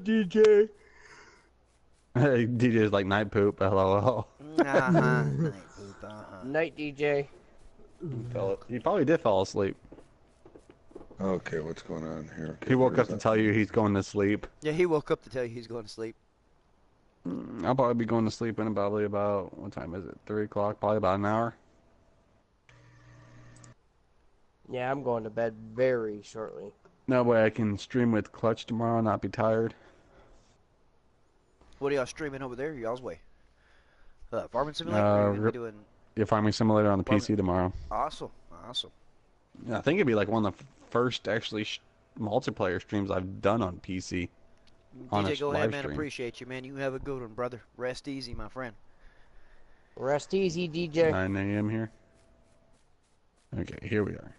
DJ. DJ's like night poop. LOL. Night poop. Night DJ. He probably did fall asleep. Okay, what's going on here? Okay, He woke up to tell you he's going to sleep. Yeah, he woke up to tell you he's going to sleep. I'll probably be going to sleep in probably about, what time is it? 3 o'clock, probably about an hour. Yeah, I'm going to bed very shortly. That way I can stream with Clutch tomorrow and not be tired. What are y'all streaming over there? Y'all's way. Farming Simulator? Or are you gonna be doing... You're Farming Simulator on the PC tomorrow. Awesome. Awesome. Yeah, I think it'd be like one of the first actually multiplayer streams I've done on PC. DJ, go ahead, man. Appreciate you, man. You have a good one, brother. Rest easy, my friend. Rest easy, DJ. 9 a.m. here. Okay, here we are.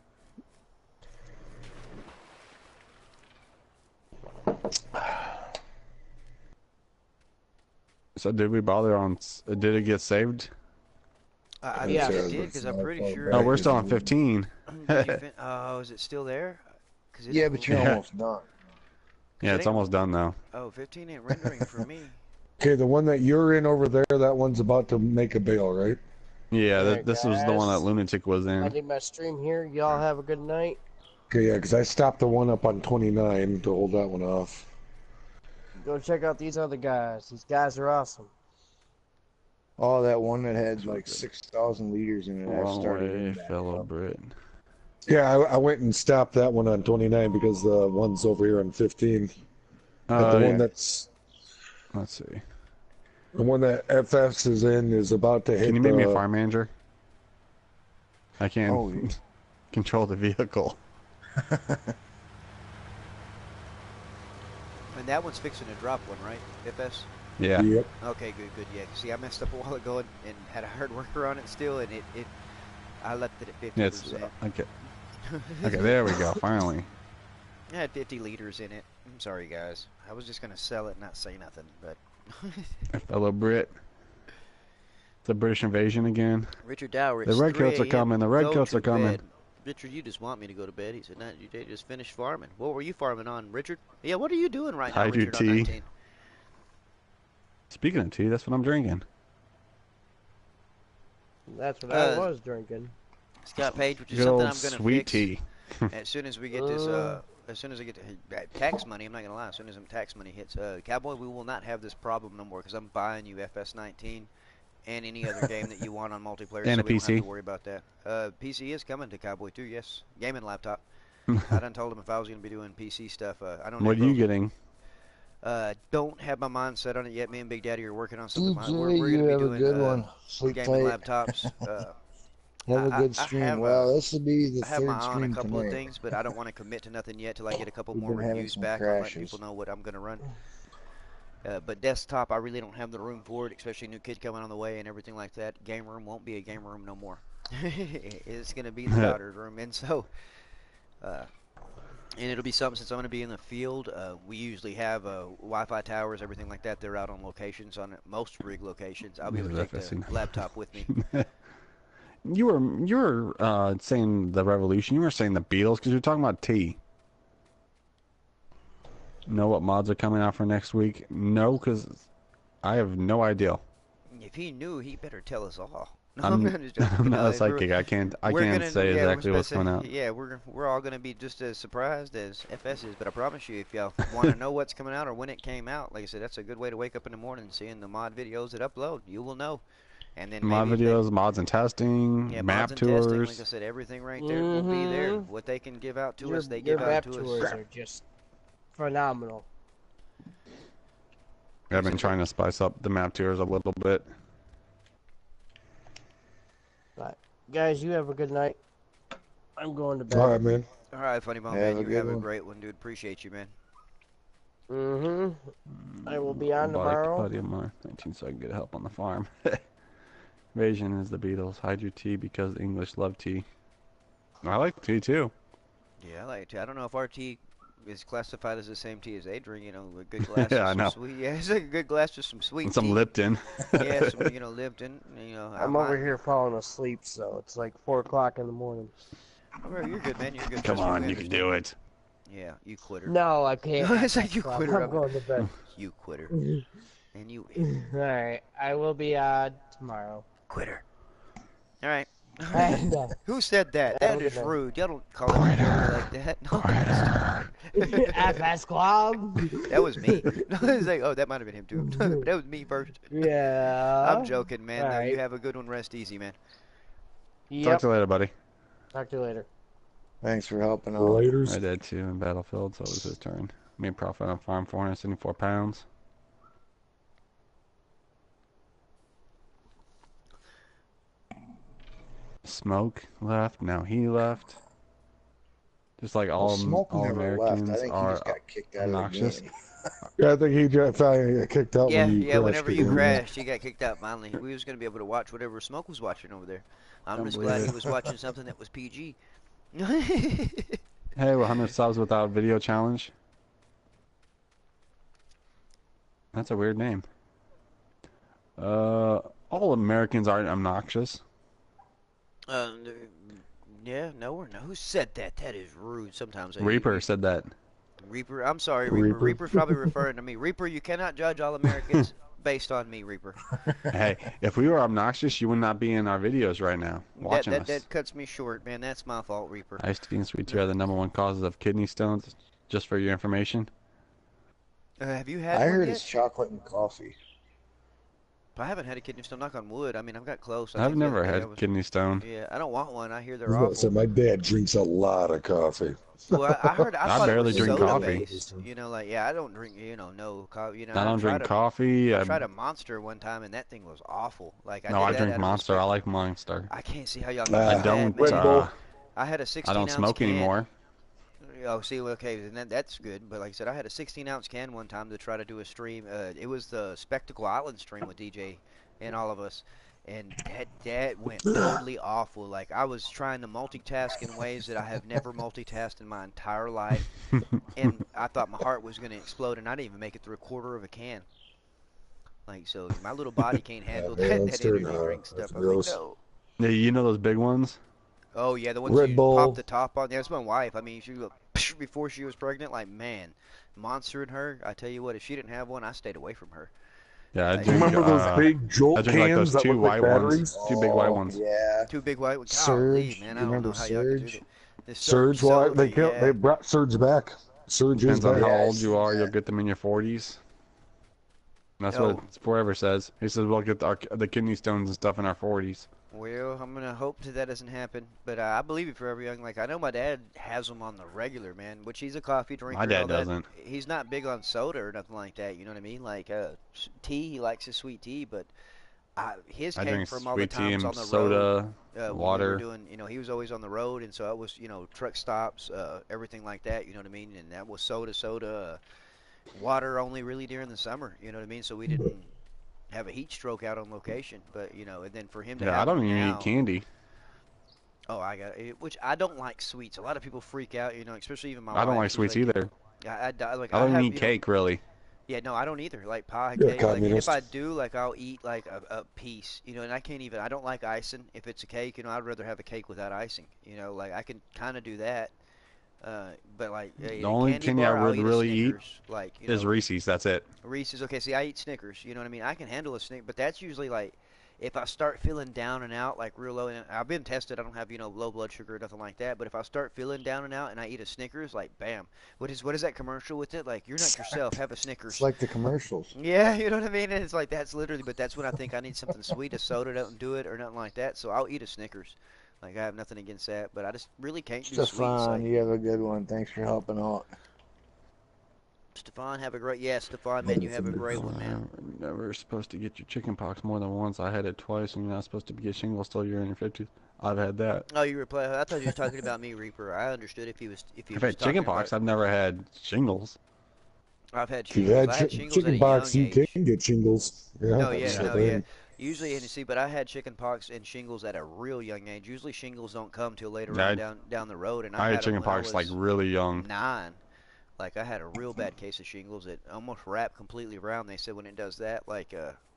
So did we bother on? Did it get saved? I guess it did, because I'm pretty sure. Oh, we're still on 15. Oh, is it still there? Yeah, but you're almost done. Yeah, it's almost done now. Oh, 15 ain't rendering for me. Okay, the one that you're in over there, that one's about to make a bail, right? Yeah, Alright, this was the one that Lunatic was I in. think my stream here. Y'all have a good night. Okay, yeah, because I stopped the one up on 29 to hold that one off. Go check out these other guys. These guys are awesome. Oh, that one that had like 6,000 liters in it. I Wrong started way, fellow Brit. Yeah, I went and stopped that one on 29 because the one's over here on 15. But the one that's... Let's see. The one that FS is in is about to hit. Can you make me a farm manager? I can't Oh, yeah. control the vehicle. And that one's fixing to drop one, right? FS? Yeah. Yep. Okay, good, yeah. See, I messed up a while ago and had a hard worker on it still, and I left it at 50%. Yeah, it's, okay. Okay, there we go. Finally. It had 50 liters in it. I'm sorry, guys. I was just gonna sell it and not say nothing, but. A fellow Brit. The British invasion again. Richard Dower. The redcoats are coming. The redcoats are coming. Bed. Richard, you just want me to go to bed. He said, "No, you just finished farming." What were you farming on, Richard? Yeah, what are you doing right now, Richard? On 19? Speaking of tea, that's what I'm drinking. That's what I was drinking. Scott Page, which is Good something old I'm gonna sweet fix. tea. As soon as we get this, as soon as I get tax money, I'm not gonna lie. As soon as tax money hits, Cowboy, we will not have this problem no more because I'm buying you FS19 and any other game that you want on multiplayer. And so a we don't PC. have to worry about that. PC is coming to Cowboy too. Yes, gaming laptop. I done told him if I was gonna be doing PC stuff. I don't. What are you getting? Don't have my mind set on it yet. Me and Big Daddy are working on something. DJ, We're you gonna have be a doing good one. Sleep gaming tight. laptops. Have a good stream. Well, this will be the I have third my eye on a stream couple tonight. of things, but I don't want to commit to nothing yet till I get a couple We've more been having reviews some back and let crashes. people know what I'm going to run. But desktop, I really don't have the room for it, especially new kid coming on the way and everything like that. Game room won't be a game room no more. It's going to be the daughter's room. And so, and it'll be something since I'm going to be in the field. We usually have Wi-Fi towers, everything like that. They're out on locations, on most rig locations. I'll be able to take the laptop with me. You were saying the Revolution. You were saying the Beatles because you're talking about tea. Know what mods are coming out for next week? No, because I have no idea. If he knew, he better tell us all. I'm not a psychic. I can't say exactly what's coming out. Yeah, we're all gonna be just as surprised as FS is. But I promise you, if y'all want to know what's coming out or when it came out, like I said, that's a good way to wake up in the morning seeing the mod videos that upload. You will know. And then mod videos, mods and testing, yeah, map mods and tours. testing, like I said, everything right there will be there. What they can give out to us, they give out to us. Your map tours are just phenomenal. I've been trying to spice up the map tours a little bit. But guys, you have a good night. I'm going to bed. All right, man. All right, Funny Bone, man. You have a great one, dude. Appreciate you, man. I will be on tomorrow. Buddy of mine, 19, so I can get help on the farm. Invasion is the Beatles. Hide your tea because the English love tea. I like tea too. Yeah, I like tea. I don't know if our tea is classified as the same tea as they drink. You know, a good glass Yeah, of I some know. sweet. Yeah, it's like a good glass of some sweet And some tea. Lipton. Yeah, some Lipton. You know, I'm over here falling asleep, so it's like 4 o'clock in the morning. Oh, you're good, man. You're good. Come Trust me, on, man. you can do it. Yeah, you quitter. No, I can't. It's like you quitter. I'm going to bed. You quitter. And you Alright, I will be tomorrow. quitter. All right. And, Who said that? have a That good is night. rude. Y'all don't call it like that. No, FS Club. that was me. It's like, oh, that might have been him too. But that was me first. Yeah. I'm joking, man. All Though you right. have a good one. Rest easy, man. Talk Yep. to you later, buddy. Talk to you later. Thanks for helping out. Laters. I did too in Battlefield, so it was his turn. Made profit on farm, 474 pounds. Smoke left. Now he left. Just like Well, all Smoke never left. I Americans think he are just got kicked out of the obnoxious. game. Yeah, I think he finally got kicked out Yeah, when you yeah. crashed Whenever the you game. crashed, you got kicked out. Finally, we was gonna be able to watch whatever Smoke was watching over there. I'm Don't just believe glad it. he was watching something that was PG. Hey, 100 subs without video challenge. That's a weird name. All Americans aren't obnoxious. Uh, yeah, no, who said that? That is rude. Sometimes Reaper said that. Reaper. I'm sorry, Reaper. Reaper. Reaper's probably referring to me. Reaper, you cannot judge all Americans based on me, Reaper. Hey, if we were obnoxious, you would not be in our videos right now watching us. That cuts me short, man. That's my fault, Reaper. Iced tea and sweet tea are the #1 causes of kidney stones, just for your information. Have you had I one heard yet? it's chocolate and coffee. I haven't had a kidney stone. Knock on wood. I mean, I've got close. I I've think the never other day had I was- kidney stone. Yeah, I don't want one. I hear they're So awful. my dad drinks a lot of coffee. Well, I heard. I thought barely it was drink soda coffee. based. You know, like I don't drink. No coffee. I don't drink coffee. I tried a Monster one time, and that thing was awful. Like No, I did that drink out of Monster. I respect. like Monster. I can't see how y'all. I can do don't. that, man. Red Bull. I had a 16 I don't ounce smoke can. anymore. Oh, see, okay, then that's good. But like I said, I had a 16-ounce can one time to try to do a stream. It was the Spectacle Island stream with DJ and all of us, and that went totally awful. Like I was trying to multitask in ways that I have never multitasked in my entire life, and I thought my heart was going to explode, and I didn't even make it through a quarter of a can. Like so, my little body can't handle that Monster, energy no, drink that's stuff. I was gross. like, no. Yeah, you know those big ones? Oh yeah, the ones Red you Bull. pop the top on. Yeah, that's my wife. I mean, she before she was pregnant, like man, Monster and her. I tell you what, if she didn't have one, I stayed away from her. Yeah, I Like, drink. Remember those big I Jolt drink like cans those that two look like white batteries? ones. Two big white ones. Yeah. Two big white ones. Surge. Golly, man, You I don't remember know how y'all could do Surge? that. The Surge, well, soda, yeah. they brought Surge back. Surge is Depends on back. how Yeah, I old you see are. that. You'll get them in your 40s. That's Oh. what Forever says. He says we'll get the kidney stones and stuff in our 40s. Well, I'm gonna hope that doesn't happen, but I believe it for every young. Like I know my dad has them on the regular, man. Which he's a coffee drinker. My and dad all that. doesn't. He's not big on soda or nothing like that. You know what I mean? Like tea, he likes his sweet tea, but his I came drink from all the sweet tea times and on the road. soda, When we water. were doing, he was always on the road, and so it was, truck stops, everything like that. You know what I mean? And that was soda, water only really during the summer. You know what I mean? So we didn't have a heat stroke out on location, but and then for him to Yeah, have I don't them even now, eat candy. Oh, I got it. Which I don't like sweets. A lot of people freak out, especially even my I don't wife. like She's sweets like, either. I I don't have, even eat cake really. Yeah, no, I don't either. Like pie, You're a cake. Like, and if communist. I do, like I'll eat like a piece, and I can't even. I don't like icing. If it's a cake, I'd rather have a cake without icing. Like I can kind of do that. But like The only candy candy I bar, I'll would eat a really eat Snickers, like Is Reese's, that's it. Reese's. Okay, see, I eat Snickers. You know what I mean? I can handle a Snicker, but that's usually like if I start feeling down and out, like real low. And I've been tested. I don't have low blood sugar or nothing like that. But if I start feeling down and out, and I eat a Snickers, like bam, what is that commercial with it? Like you're not yourself. Have a Snickers. It's like the commercials. Yeah, you know what I mean? And it's like that's literally, but that's when I think I need something sweet. A soda doesn't do it or nothing like that. So I'll eat a Snickers. Like I have nothing against that, but I just really can't do sweets. Stefan, Like, you have a good one. Thanks for helping out. Stefan, have a great Stefan, man, you have a great one, man. Never supposed to get your chicken pox more than once. I had it twice, and you're not supposed to get shingles till you're in your 50s. I've had that. Oh, you reply. I thought you were talking about me, Reaper. I understood if you was I've had chicken pox. I've never had shingles. I've had If you shingles. had I had shingles at a chicken pox, young you age. can get shingles. Yeah, No, that's yeah, the no, thing. yeah. Usually, and you see, but I had chicken pox and shingles at a real young age. Usually, shingles don't come till later Yeah, on down the road. And I had them chicken when I pox like was really young. 9. Like I had a real bad case of shingles that almost wrapped completely around. They said when it does that, like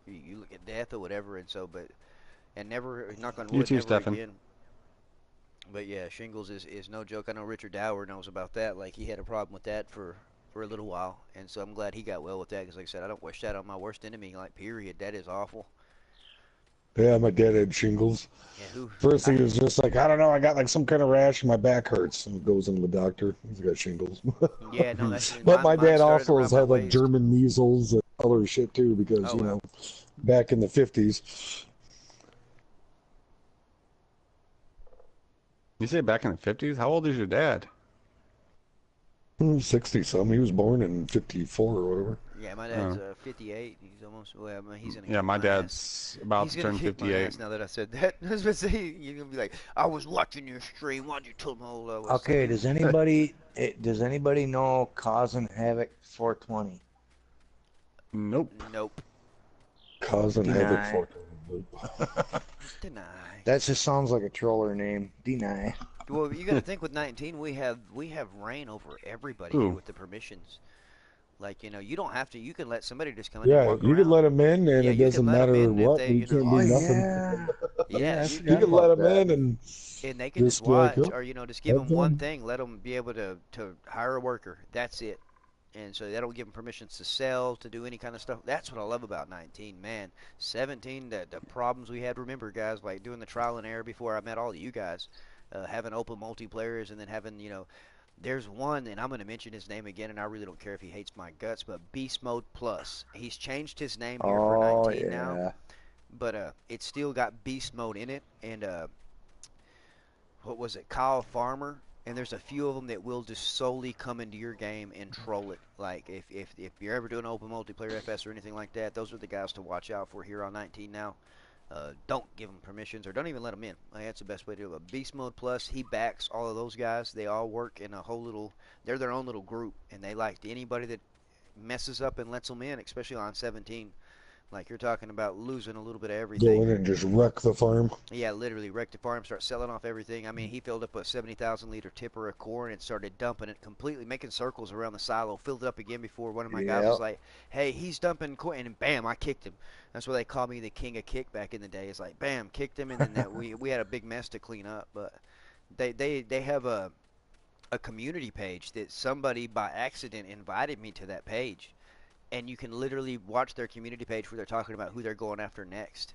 you look at death or whatever. And so, and never knock on wood, You too, never Stefan. again. But yeah, shingles is no joke. I know Richard Dower knows about that. Like, he had a problem with that for a little while, and so I'm glad he got well with that. Because like I said, I don't wish that on my worst enemy. Like, period. That is awful. Yeah, my dad had shingles. Yeah, who? First he was just like, I don't know, I got like some kind of rash and my back hurts. And goes into the doctor. He's got shingles. Yeah, no, that's But my mine dad started also around has my had like waist. German measles and other shit too because, Oh, you well. know, back in the 50s. You say back in the 50s? How old is your dad? 60 something. He was born in 54 or whatever. Yeah, my dad's 58. He's almost. Well, I mean, he's gonna. Yeah, kick my ass. dad's about He's to gonna turn kick my 58. ass now that I said that. I was gonna say, you're gonna be like, I was watching your stream. Why'd you tell me how old I was? Okay, does anybody know causing havoc 420? Nope. Nope. Causing havoc Deny. for Deny. That just sounds like a troller name. Deny. Well, you got to think with 19, we have reign over everybody here Ooh. with the permissions. Like, you know, you don't have to. You can let somebody just come in and Yeah, walk you around. can let him in and Yeah, it you doesn't can let 'em matter in if what. they, You you can't know. do Oh nothing. yeah. Yeah, I you You forgot can let about him that. in and and they can just be like, watch, "Oh, or you know, just give have them one fun." thing. Let them be able to hire a worker. That's it. And so they don't give them permissions to sell, to do any kind of stuff. That's what I love about 19, man. 17, the problems we had. Remember, guys, like doing the trial and error before I met all of you guys, having open multiplayers, and then having, you know, there's one, and I'm going to mention his name again, and I really don't care if he hates my guts, but Beast Mode Plus. He's changed his name here for Oh 19 now, yeah. but it's still got Beast Mode in it, and what was it, Kyle Farmer, and there's a few of them that will just solely come into your game and troll it. Like, if you're ever doing open multiplayer FS or anything like that, those are the guys to watch out for here on 19 now. Don't give them permissions, or don't even let them in. Like, that's the best way to do it. Beast Mode Plus, he backs all of those guys. They all work in a whole little, they're their own little group, and they like anybody that messes up and lets them in, especially on 17. Like, you're talking about losing a little bit of Go everything. in and just wreck the farm. Yeah, literally wrecked the farm, start selling off everything. I mean, he filled up a 70,000 liter tipper of corn and started dumping it completely, making circles around the silo. Filled it up again before one of my guys Yep. was like, "Hey, he's dumping corn," and bam, I kicked him. That's why they called me the king of kick back in the day. It's like, bam, kicked him, and then we had a big mess to clean up. But they have a community page that somebody by accident invited me to that page, and you can literally watch their community page where they're talking about who they're going after next.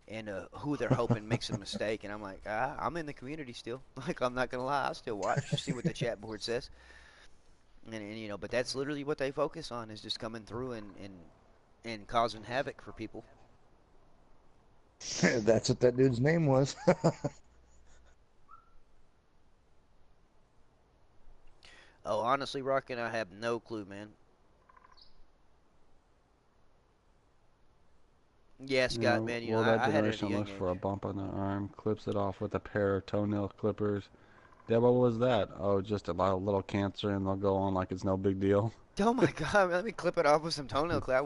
And who they're hoping makes a mistake, and I'm like, I'm in the community still. Like, I'm not gonna lie, I still watch, see what the chat board says, and you know, but that's literally what they focus on, is just coming through and causing havoc for people. That's what that dude's name was. Oh, honestly, Rockin', I have no clue, man. Yeah, Scott, man, you know, Well, that I had it at a generation young looks age. for a bump on the arm, clips it off with a pair of toenail clippers. Dad, what was that? Oh, just a little cancer, and they'll go on like it's no big deal. Oh my God, let me clip it off with some toenail clip.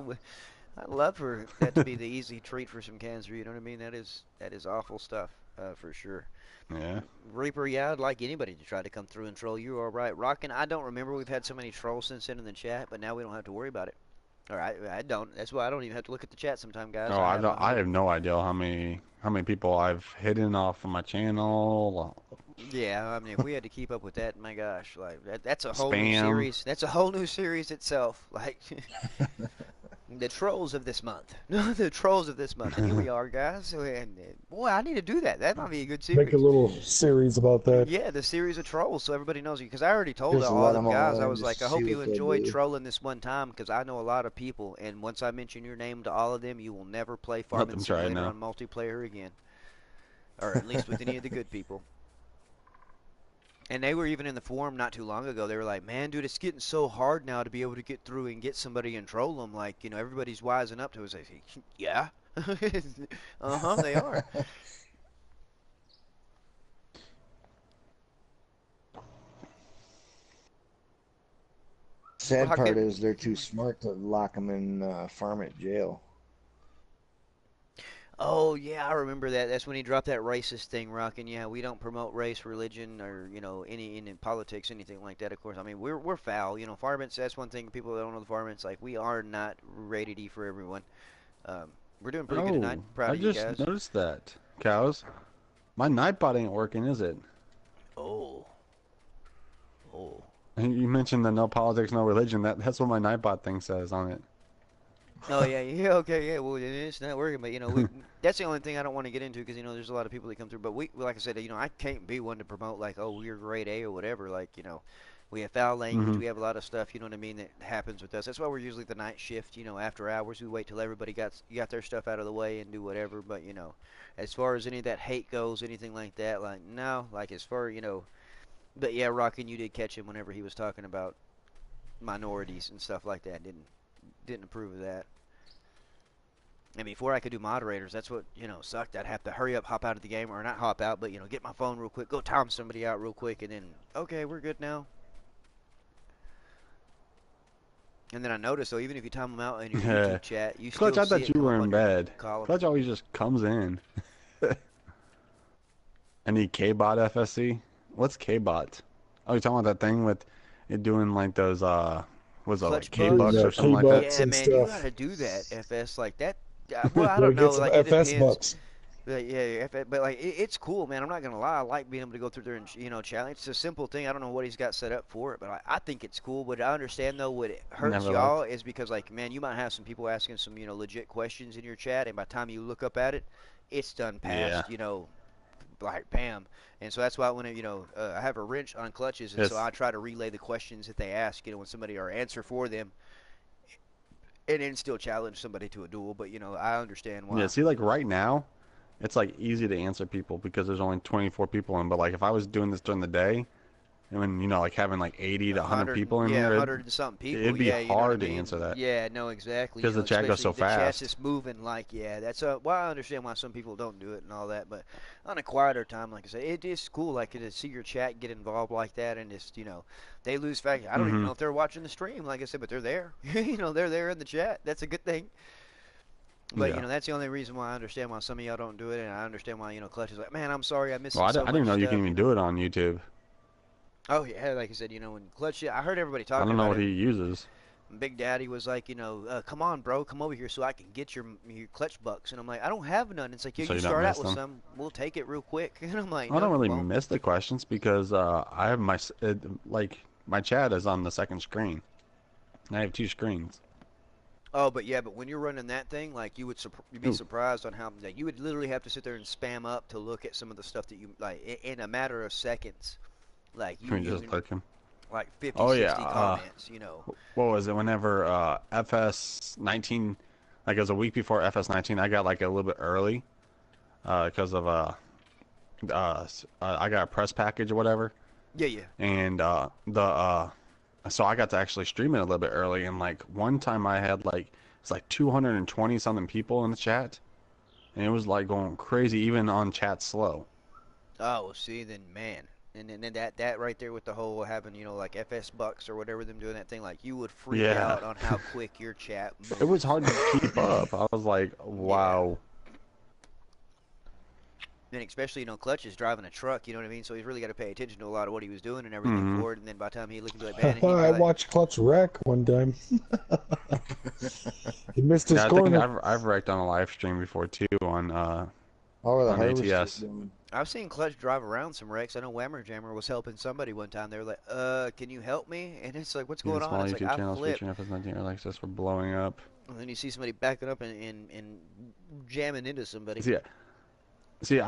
I'd love for that to be the easy treat for some cancer. You know what I mean? That is awful stuff, for sure. Yeah. Reaper, yeah, I'd like anybody to try to come through and troll. You are right. Rockin', I don't remember we've had so many trolls since then in the chat, but now we don't have to worry about it. All right, I don't. That's why I don't even have to look at the chat sometime, guys. Oh, I have don't. my I have no idea how many people I've hidden off of my channel. Yeah, I mean, if we had to keep up with that, my gosh, like that's a whole new Spam. series. That's a whole new series itself. Like the trolls of this month. The trolls of this month. And here we are, guys. And boy, I need to do that. That might be a good series. Make a little series about that. Yeah, the series of trolls, so everybody knows you. Because I already told Just all let them 'em guys, all I in was just like, I to hope see you what they'll enjoyed do. trolling this one time, because I know a lot of people, and once I mention your name to all of them, you will never play Let Farmmit them try it Simulator now. on multiplayer again. Or at least with any of the good people. And they were even in the forum not too long ago. They were like, man, dude, it's getting so hard now to be able to get through and get somebody and troll them. Like, you know, everybody's wising up to us. I say, yeah. Uh-huh, they are. Sad part Rocket. is they're too smart to lock them in Farmmit jail. Oh, yeah, I remember that. That's when he dropped that racist thing, Rockin'. Yeah, we don't promote race, religion, or, you know, any in politics, anything like that, of course. I mean, we're foul. You know, Farmmits, that's one thing people that don't know the Farmmits, like, we are not rated E for everyone. We're doing pretty good tonight. Oh, Proud I of you just guys. noticed that. Cows, my Nightbot ain't working, is it? Oh. Oh. And you mentioned the no politics, no religion. That's what my Nightbot thing says on it. Oh yeah, yeah, okay, yeah. Well, it's not working, but that's the only thing I don't want to get into because there's a lot of people that come through. But like I said, I can't be one to promote like, oh, we're grade A or whatever. Like, we have foul language, we have a lot of stuff. You know what I mean? That happens with us. That's why we're usually the night shift. After hours, we wait till everybody got their stuff out of the way and do whatever. But as far as any of that hate goes, anything like that, like no, like as far But yeah, Rockin', you did catch him whenever he was talking about minorities and stuff like that. Didn't approve of that. And before I could do moderators, that's what, sucked. I'd have to hurry up, hop out of the game, or not hop out, but, get my phone real quick, go time somebody out real quick, and then, okay, we're good now. And then I noticed, though, even if you time them out in your YouTube chat, you Clutch, still I thought you were in bed. column. Clutch always just comes in. Any K-bot FSC? What's K-bot? Oh, you're talking about that thing with it doing like those, was it like K-bucks or something like that? Yeah, man, you gotta do that, FS, like that. Well, I don't know, like it FS depends. bucks. But yeah, but like it's cool, man. I'm not gonna lie. I like being able to go through there and challenge. It's a simple thing. I don't know what he's got set up for it, but I think it's cool. But I understand though what it hurts y'all is because like, man, you might have some people asking some legit questions in your chat, and by the time you look up at it, it's done past like bam. And so that's why when I have a wrench on clutches, and so I try to relay the questions that they ask, when somebody or answer for them. And then still challenge somebody to a duel, but I understand why. Yeah, see, like right now, it's like easy to answer people because there's only 24 people in. But like if I was doing this during the day, and when like having like 80 to 100 people in here, 100 and something people, it'd be hard to answer that. Yeah, no, exactly. Because the chat goes so fast. The chat's just moving like that's well, I understand why some people don't do it and all that, but on a quieter time, like I said, it is cool like to see your chat get involved like that, and just they lose fact. I don't even know if they're watching the stream, like I said, but they're there. They're there in the chat. That's a good thing. But that's the only reason why I understand why some of y'all don't do it, and I understand why Clutch is like, man, I'm sorry, I missed. Well, I didn't know you can even do it on YouTube. Oh yeah, like I said, when Clutch, I heard everybody talking. I don't know about what he uses. Big Daddy was like, come on, bro, come over here so I can get your clutch bucks, and I'm like, I don't have none. It's like, yeah, so you start out with some, we'll take it real quick, and I'm like, I don't really miss the questions because I have my chat is on the second screen. I have two screens. Oh, but when you're running that thing, like you'd be surprised on how you would literally have to sit there and spam up to look at some of the stuff that you like in a matter of seconds. Like you just like him. Like 50, 60 comments, What was it? Whenever FS19, like it was a week before FS19, I got like a little bit early because of I got a press package or whatever. Yeah. And so I got to actually stream it a little bit early, and like one time I had it's like 220 something people in the chat, and it was like going crazy even on chat slow. Oh, see, then man. And then that right there with the whole having, like FS bucks or whatever them doing that thing, like you would freak out on how quick your chat moved. It was hard to keep up. I was like, wow. And especially, Clutch is driving a truck, you know what I mean? So he's really got to pay attention to a lot of what he was doing and everything for it. And then by the time he looked at like, man, I watched Clutch wreck one time. He missed his corner. I think I've wrecked on a live stream before too on ATS. I've seen Clutch drive around some wrecks. I know Whammer Jammer was helping somebody one time. They were like, can you help me? And it's like, what's going on? It's YouTube like, channels featuring FS19 early access for blowing up. And then you see somebody backing up and jamming into somebody. See,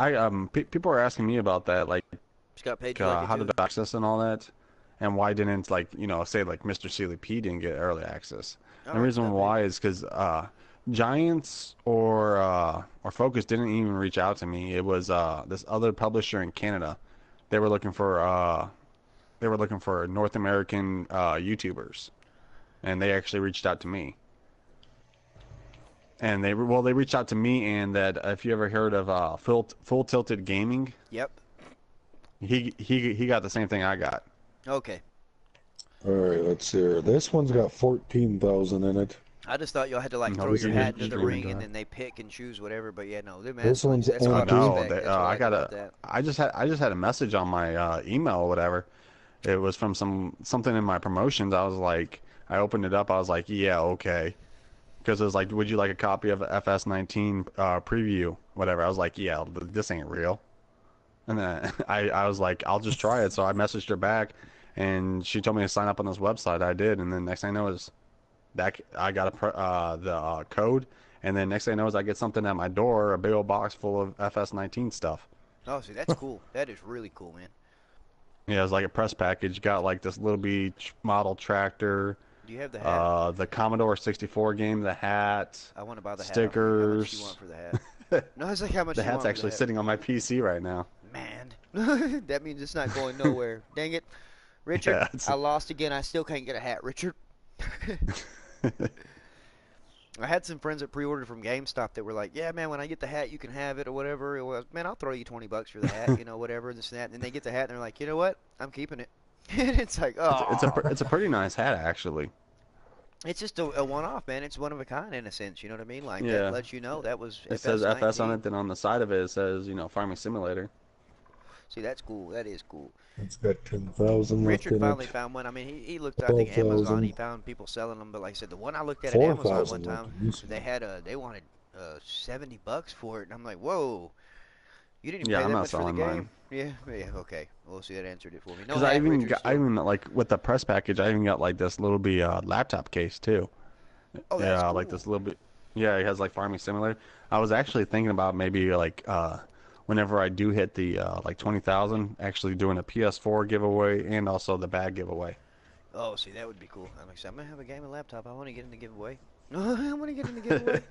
people are asking me about that, like, just got paid how did access and all that, and why didn't, like, say, like, Mr. Sealy P didn't get early access. The reason why is because Giants or Focus didn't even reach out to me. It was this other publisher in Canada. They were looking for North American YouTubers, and they actually reached out to me. And they reached out to me, and that if you ever heard of Full Tilted Gaming, yep, he got the same thing I got. Okay. All right, let's see here. This one's got 14,000 in it. I just thought y'all had to like throw your hat into the ring and then they pick and choose whatever. But yeah, no, this one's that's I just had a message on my email or whatever. It was from something in my promotions. I was like, I opened it up. I was like, yeah, okay, because it was like, would you like a copy of FS19 preview, whatever. I was like, yeah, this ain't real. And then I was like, I'll just try it. So I messaged her back, and she told me to sign up on this website. I did, and then next thing I know is that I got the code, and then next thing I know is I get something at my door, a big old box full of FS19 stuff. Oh, see, that's cool. That is really cool, man. Yeah, it's like a press package. Got like this little beach model tractor, Do you have the hat? the Commodore 64 game, the hat, I want to buy the hat. How much do you want stickers. for the hat? No, it's like how much The do you hat's want actually for the sitting on my PC right now. hat? Man, that means it's not going nowhere. Dang it. Richard, Yeah, I lost again. I still can't get a hat, Richard. I had some friends that pre-ordered from GameStop that were like, yeah, man, when I get the hat, you can have it or whatever. It was, man, I'll throw you $20 for the hat, you know, whatever, this and that. And they get the hat, and they're like, you know what? I'm keeping it. And it's like, oh. It's a pretty nice hat, actually. It's just a one-off, man. It's one of a kind in a sense, you know what I mean? Like, Yeah. that lets you know that was It says FS on FS19. it, then on the side of it says, Farming Simulator. See, that's cool. That is cool. It's got 10,000 left Richard in finally it. found one. I mean, he looked, I think, 12,000. Amazon. He found people selling them, but like I said, the one I looked at Amazon 4,000 one left time, in this they one. had they wanted $70 for it, and I'm like, whoa, you didn't even Yeah, pay I'm that not much for the selling game. mine. Yeah, okay. We'll see, that answered it for me. No Because hat, Richard, still. like with the press package, I even got like this little laptop case too. Oh, that's Yeah, cool. like this little bit. Yeah, it has like Farming Simulator. I was actually thinking about maybe like whenever I do hit the like 20,000, actually doing a PS4 giveaway and also the bag giveaway. Oh, see, that would be cool. I'm excited. I'm gonna have a gaming laptop. I want to get in the giveaway. I want to get in the giveaway.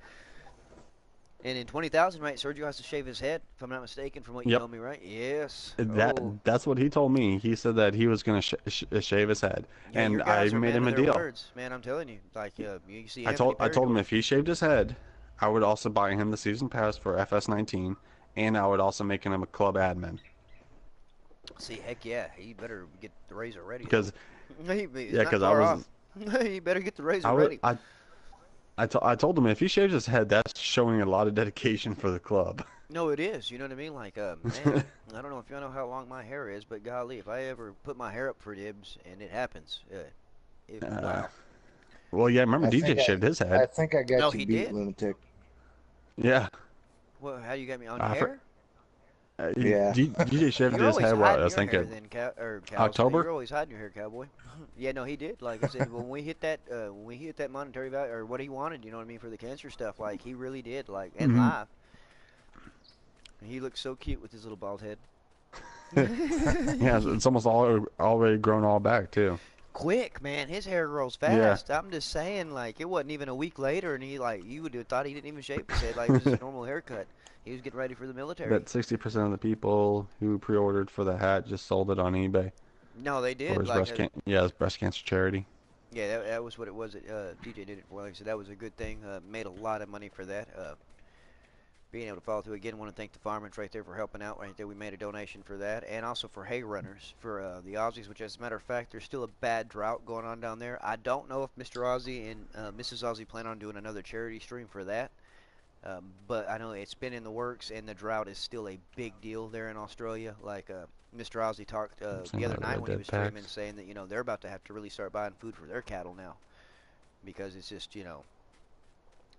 And in 20,000, right? Sergio has to shave his head, if I'm not mistaken, from what you Yep. told me, right? Yes. That Oh. that's what he told me. He said that he was gonna shave his head, Yeah, and your I guys are made man him of a their deal. words, man. I'm telling you, like you see I Anthony told him Perry if he shaved his head, I would also buy him the season pass for FS19, and I would also make him a club admin. see, heck yeah, he better get the razor ready. Because He's yeah, not because I far was off. He better get the razor I was ready. I told him if he shaves his head, that's showing a lot of dedication for the club. No, it is. You know what I mean? Like, man, I don't know if you know how long my hair is, but golly, if I ever put my hair up for dibs, and it happens, wow. Well, yeah, remember I DJ think shaved his I head. think I got No, you he beat, did. lunatic. Yeah. Well, how you got me on I hair? Yeah. DJ shaved You're his always head. What I hiding was your hair thinking then, Cowboy. October. You're always hiding your hair, Cowboy. Yeah, no, he did. Like I said, when we hit that monetary value or what he wanted, you know what I mean, for the cancer stuff, like he really did, like and Mhm. live. And he looked so cute with his little bald head. Yeah, it's almost already grown all back too. Quick, man, his hair grows Yeah. fast. I'm just saying, like it wasn't even a week later, and he like you would have thought he didn't even shave his head, like it was his normal haircut. He was getting ready for the military. Bet 60% of the people who pre-ordered for the hat just sold it on eBay No, they for did. his Like, his breast cancer charity. yeah, that was what it was. DJ did it for. Like I said, that was a good thing. Made a lot of money for that. Being able to follow through again, want to thank the Farmmits right there for helping out right there. We made a donation for that, and also for hay runners for the Aussies. Which, as a matter of fact, there's still a bad drought going on down there. I don't know if Mr. Aussie and Mrs. Aussie plan on doing another charity stream for that. But I know it's been in the works, and the drought is still a big deal there in Australia. Like Mr. Ozzy talked the other night when he was streaming, saying that they're about to have to really start buying food for their cattle now, because it's just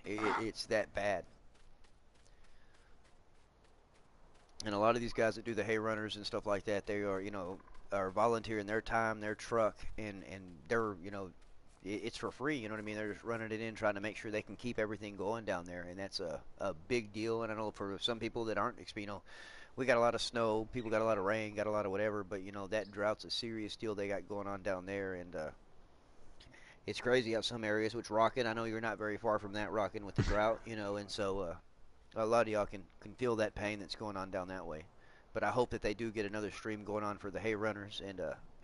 it's that bad. And a lot of these guys that do the hay runners and stuff like that, they are volunteering their time, their truck, and they're it's for free, you know what I mean? They're just running it in, trying to make sure they can keep everything going down there, and that's a big deal. And I know for some people that aren't, we got a lot of snow, people got a lot of rain, got a lot of whatever, but that drought's a serious deal they got going on down there, and it's crazy how some areas, which Rockin', I know you're not very far from that, Rockin' with the drought, and so a lot of y'all can feel that pain that's going on down that way. But I hope that they do get another stream going on for the hay runners, and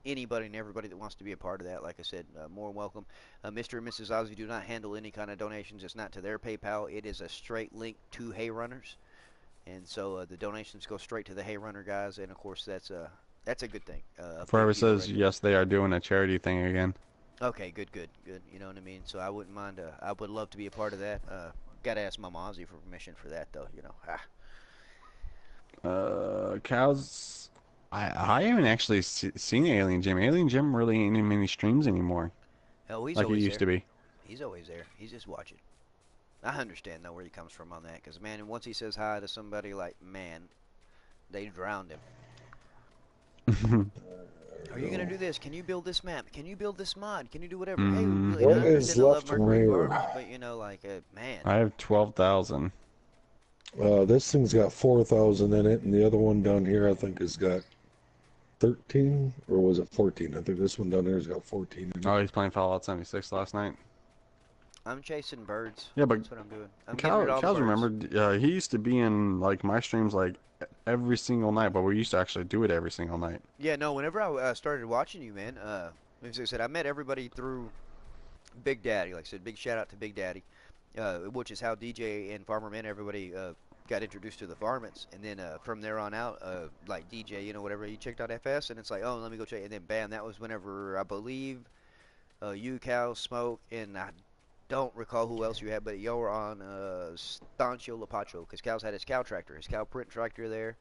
anybody and everybody that wants to be a part of that, like I said, more welcome. Mr. and Mrs. Ozzy do not handle any kind of donations. It's not to their PayPal. It is a straight link to hay runners, and so the donations go straight to the hay runner guys, and of course that's a good thing. Forever says yes, they are doing a charity thing again. Okay, good. You know what I mean? So I wouldn't mind. I would love to be a part of that. Got to ask Mama Ozzy for permission for that, though. Cows. I haven't actually seen Alien Jim. Alien Jim really ain't in many streams anymore. Oh, he's like always he used there. to be. He's always there. He's just watching. I understand though where he comes from on that, because man, once he says hi to somebody, like man, They drowned him. Are you gonna do this? Can you build this map? Can you build this mod? Can you do whatever? Hey, really, What I is understand I love left from Mercury here? Farms, but you know, like, man. I have 12,000. This thing's got 4,000 in it, and the other one down here I think has got 13, or was it 14? I think this one down here has got 14 in it. Oh, he's playing Fallout 76 last night. I'm chasing birds. Yeah, but that's what I'm doing. I'm getting rid of all the Cal's birds. remembered, he used to be in like my streams like every single night, but we used to actually do it every single night. Yeah, no, whenever I started watching you, man, as I said, I met everybody through Big Daddy. Like I said, big shout out to Big Daddy, which is how DJ and Farmmit, everybody got introduced to the Farmmits. And then from there on out, like DJ, you know, whatever, he checked out FS, and it's like, oh, let me go check. And then bam, that was whenever I believe you, Cal, Smoke, and I don't recall who else you had, but y'all were on Stancio Lapacho, because Cal's had his cow tractor, his cow print tractor there.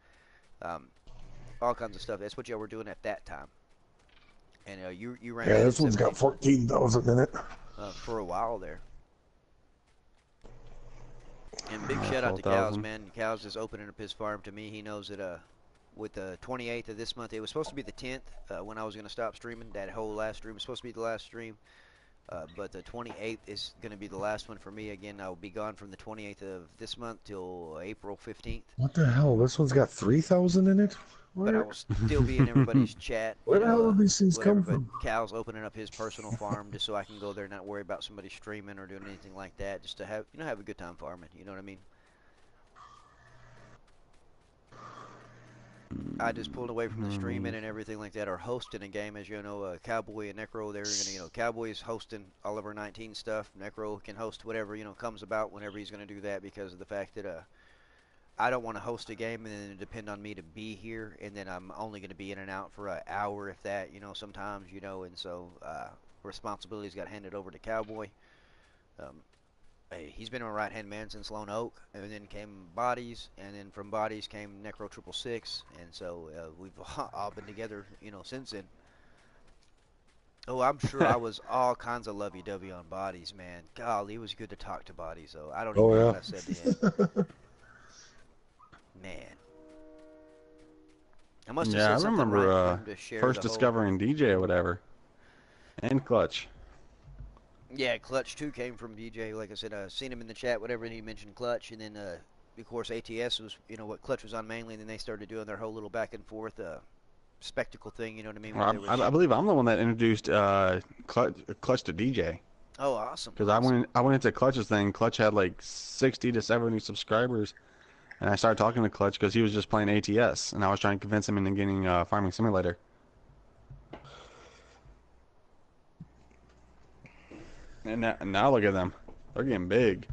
All kinds of stuff. That's what y'all were doing at that time. And you ran. Yeah, this one's got 14,000 in it. For a while there. And big Yeah, shout out to 12,000. Cows, man. Cows is opening up his farm to me. He knows that with the 28th of this month, it was supposed to be the 10th when I was going to stop streaming. That whole last stream was supposed to be the last stream. But the 28th is going to be the last one for me. Again, I will be gone from the 28th of this month till April 15th. What the hell? This one's got 3,000 in it? But I will still be in everybody's chat. Where the hell did these things come But from? Cal's opening up his personal farm just so I can go there and not worry about somebody streaming or doing anything like that. Just to have, you know, have a good time farming. You know what I mean? I just pulled away from the streaming and everything like that, or hosting a game. As you know, Cowboy and Necro, they're gonna, you know, Cowboy is hosting all of our 19 stuff. Necro can host whatever, you know, comes about whenever he's gonna do that, because of the fact that I don't want to host a game and then depend on me to be here, and then I'm only gonna be in and out for an hour, if that, you know, sometimes, you know, and so responsibilities got handed over to Cowboy. He's been my right-hand man since Lone Oak, and then came Bodies, and then from Bodies came Necro 666, and so we've all been together, you know, since then. Oh, I'm sure I was all kinds of lovey-dovey on Bodies, man. Golly, it was good to talk to Bodies, though. I don't even know what I said to him. Man. I must have Yeah, said I something remember right for him to share first the whole... discovering DJ or whatever. And Clutch. Yeah, Clutch 2 came from DJ. Like I said, I seen him in the chat, whatever, and he mentioned Clutch. And then, of course, ATS was, you know, what Clutch was on mainly. And then they started doing their whole little back and forth spectacle thing, you know what I mean? Well, I believe I'm the one that introduced Clutch to DJ. Oh, awesome. Because I went into Clutch's thing. Clutch had like 60 to 70 subscribers. And I started talking to Clutch because he was just playing ATS. And I was trying to convince him into getting Farming Simulator. And now look at them. They're getting big.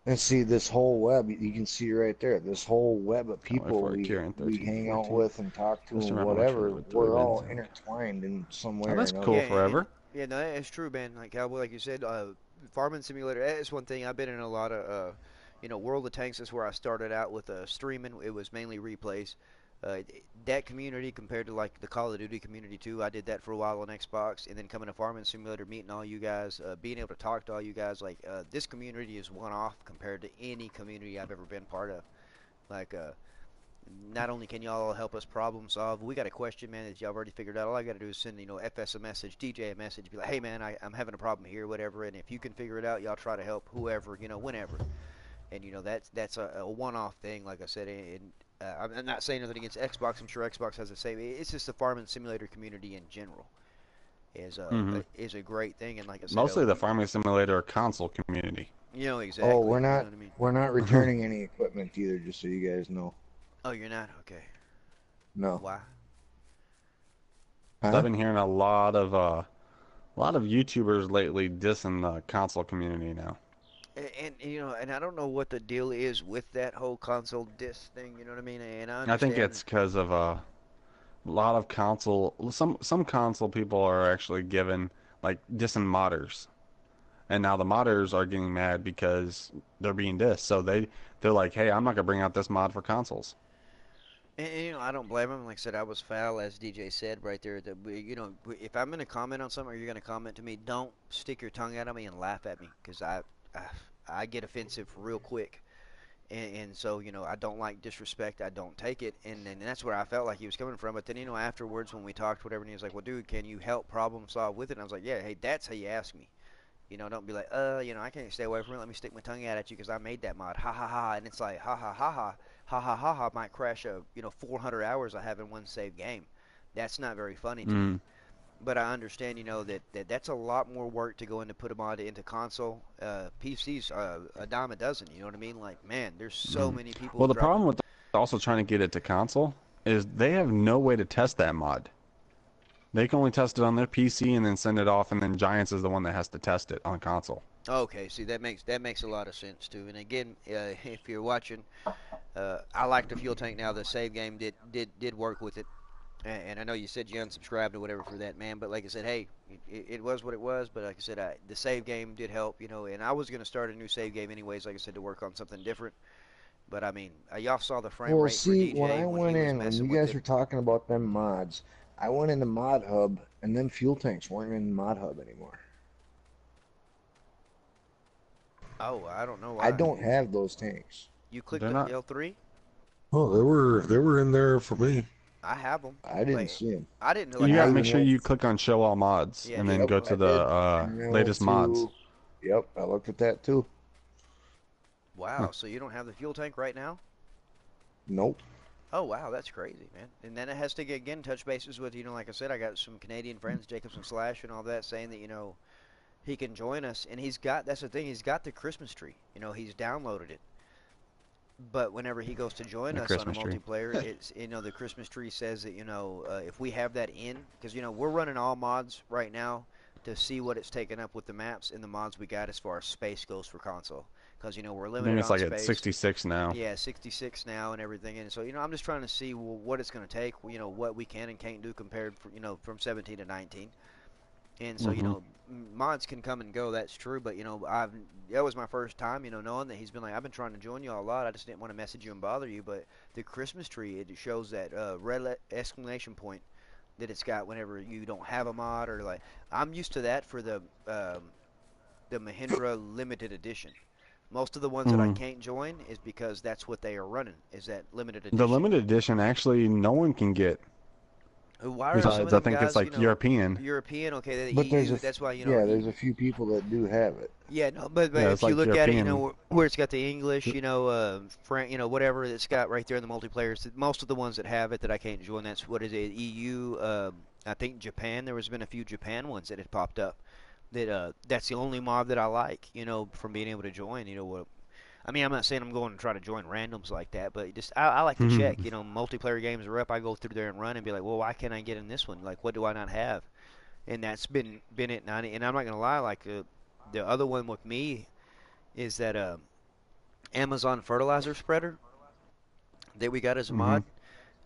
And see this whole web, you can see right there, this whole web of people we hang out with and talk to and whatever, we're all intertwined in some way or that's another. cool forever. Yeah, no, it's true, man. Like Cowboy, like you said, Farming Simulator, that's one thing. I've been in a lot of, you know, World of Tanks is where I started out with streaming. It was mainly replays. That community compared to like the Call of Duty community too, I did that for a while on Xbox, and then coming to Farming Simulator, meeting all you guys, being able to talk to all you guys, like this community is one off compared to any community I've ever been part of. Like not only can y'all help us problem solve, we got a question, man, that y'all already figured out. All I got to do is send, you know, FS a message, DJ a message, be like, hey man, I'm having a problem here, whatever, and if you can figure it out, y'all try to help whoever, you know, whenever. And you know, that's a one-off thing, like I said, and I'm not saying nothing against Xbox. I'm sure Xbox has the same. It's just the Farming Simulator community in general is a great thing. And like I said, mostly the Farming Simulator console community. You know exactly. Oh, we're not you know what I mean? we're not returning any equipment either, just so you guys know. Oh, you're not? Okay. No. Why? Huh? I've been hearing a lot of YouTubers lately dissing the console community now. And you know, and I don't know what the deal is with that whole console disc thing. You know what I mean? And I think it's because of a lot of console. Some console people are actually given like dissing modders, and now the modders are getting mad because they're being dissed. So they're like, hey, I'm not gonna bring out this mod for consoles. And you know, I don't blame him. Like I said, I was foul, as DJ said right there. That you know, if I'm gonna comment on something or you're gonna comment to me, don't stick your tongue out at me and laugh at me, because I get offensive real quick. And so, you know, I don't like disrespect. I don't take it. And that's where I felt like he was coming from. But then, you know, afterwards when we talked, whatever, and he was like, well, dude, can you help problem solve with it? And I was like, yeah, hey, that's how you ask me. You know, don't be like, you know, I can't stay away from it. Let me stick my tongue out at you because I made that mod. Ha, ha, ha. And it's like, ha, ha, ha, ha. Ha, ha, ha, ha might crash, you know, 400 hours I have in one save game. That's not very funny to me. But I understand, you know, that's a lot more work to go into put a mod into console. PC's a dime a dozen, you know what I mean? Like, man, there's so many people. Well, the problem with also trying to get it to console is they have no way to test that mod. They can only test it on their PC and then send it off, and then Giants is the one that has to test it on console. Okay, see, that makes a lot of sense too. And again, if you're watching, I like the fuel tank now. The save game did work with it. And I know you said you unsubscribed or whatever for that, man. But like I said, hey, it was what it was. But like I said, the save game did help, you know. And I was going to start a new save game anyways, like I said, to work on something different. But I mean, y'all saw the frame rate for DJ when I went in, when you guys were talking about them mods, I went into Mod Hub, and them fuel tanks weren't in Mod Hub anymore. Oh, I don't know why. I don't have those tanks. You clicked on L3? Oh, they were in there for me. I have them. I didn't see them. I didn't know. Like, you gotta make sure you click on Show All Mods, and then go to the latest mods. Yep, I looked at that too. Wow, so you don't have the fuel tank right now? Nope. Oh, wow, that's crazy, man. And then it has to, again, touch bases with, you know, like I said, I got some Canadian friends, Jacobson Slash and all that, saying that, you know, he can join us. And he's got, that's the thing, he's got the Christmas tree. You know, he's downloaded it. But whenever he goes to join us on a multiplayer, it's, you know, the Christmas tree says that, you know, if we have that in, because, you know, we're running all mods right now to see what it's taken up with the maps and the mods we got as far as space goes for console. Because, you know, we're limited on space. I think it's like at 66 now. Yeah, 66 now and everything. And so, you know, I'm just trying to see what it's going to take, you know, what we can and can't do compared, you know, from 17 to 19. And so, you know, mods can come and go, that's true. But, you know, that was my first time, you know, knowing that he's been like, I've been trying to join you a lot. I just didn't want to message you and bother you. But the Christmas tree, it shows that red exclamation point that it's got whenever you don't have a mod. Or, like, I'm used to that for the Mahindra Limited Edition. Most of the ones that I can't join is because that's what they are running, is that limited edition. The limited edition, actually, no one can get. Why are Besides, I think guys, it's like, you know, European. European, okay. But EU, that's why, you know. Yeah, there's a few people that do have it. Yeah, no, but yeah, if you look at it, you know, where it's got the English, you know, you know, whatever it's got right there in the multiplayer. Most of the ones that have it that I can't join, that's what is it, EU. I think Japan. There has been a few Japan ones that had popped up. That's the only mod that I like, you know, from being able to join. You know what? I mean, I'm not saying I'm going to try to join randoms like that, but just I like to check. You know, multiplayer games are up. I go through there and run and be like, well, why can't I get in this one? Like, what do I not have? And that's been it. 90. And I'm not going to lie, like the other one with me is that Amazon fertilizer spreader that we got as a mod.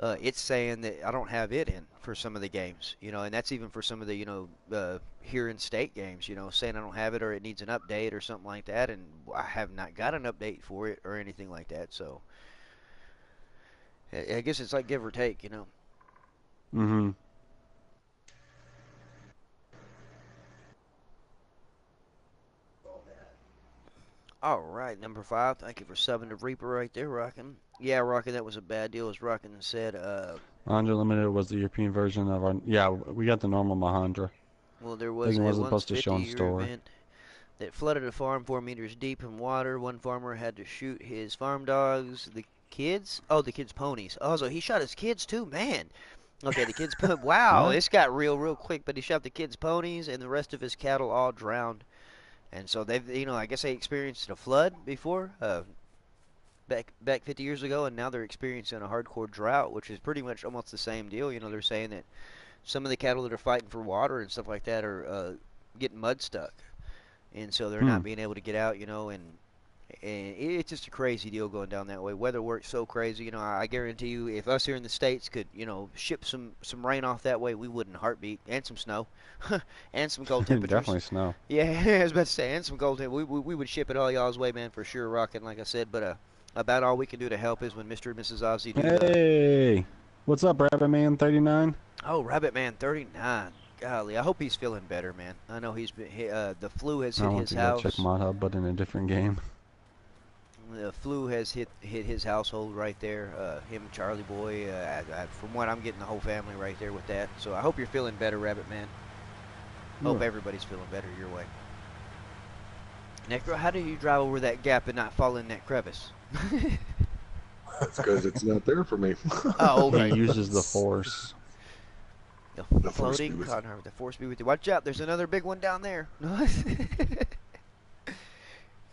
It's saying that I don't have it in for some of the games, you know, and that's even for some of the, you know, here in state games, you know, saying I don't have it or it needs an update or something like that, and I have not got an update for it or anything like that, so I guess it's like give or take, you know. All right, number 5. Thank you for subbing to Reaper right there, Rockin'. Yeah, Rockin', that was a bad deal, as Rockin' said. Mahindra Limited was the European version of our. Yeah, we got the normal Mahindra. Well, there was a 150-year event that flooded a farm 4 meters deep in water. One farmer had to shoot his farm dogs. The kids? Oh, the kids' ponies. Oh, so he shot his kids too, man. Okay, the kids. Wow, this got real quick. But he shot the kids' ponies, and the rest of his cattle all drowned. And so they've, you know, I guess they experienced a flood before, back 50 years ago, and now they're experiencing a hardcore drought, which is pretty much almost the same deal. You know, they're saying that some of the cattle that are fighting for water and stuff like that are getting mud stuck, and so they're not being able to get out. You know, and it's just a crazy deal going down that way. Weather works so crazy. You know, I guarantee you, if us here in the States could, you know, ship some rain off that way, we wouldn't heartbeat, and some snow, and some cold temperatures. Definitely snow. Yeah, I was about to say, and some cold temperatures. We would ship it all y'all's way, man, for sure, Rockin', like I said. But about all we can do to help is when Mr. and Mrs. Ozzy do. Hey, what's up, Rabbitman39? Oh, Rabbitman39. Golly, I hope he's feeling better, man. I know he's been the flu has hit his house. I want to go check Mod Hub, but in a different game. flu has hit his household right there. Him, Charlie Boy. From what I'm getting, the whole family right there with that. So I hope you're feeling better, Rabbit Man. Hope everybody's feeling better your way. Necro, how do you drive over that gap and not fall in that crevice? That's because it's not there for me. Oh, okay. He uses the force. The force be Floating with cotton harvest. The force be with you. Watch out, there's another big one down there.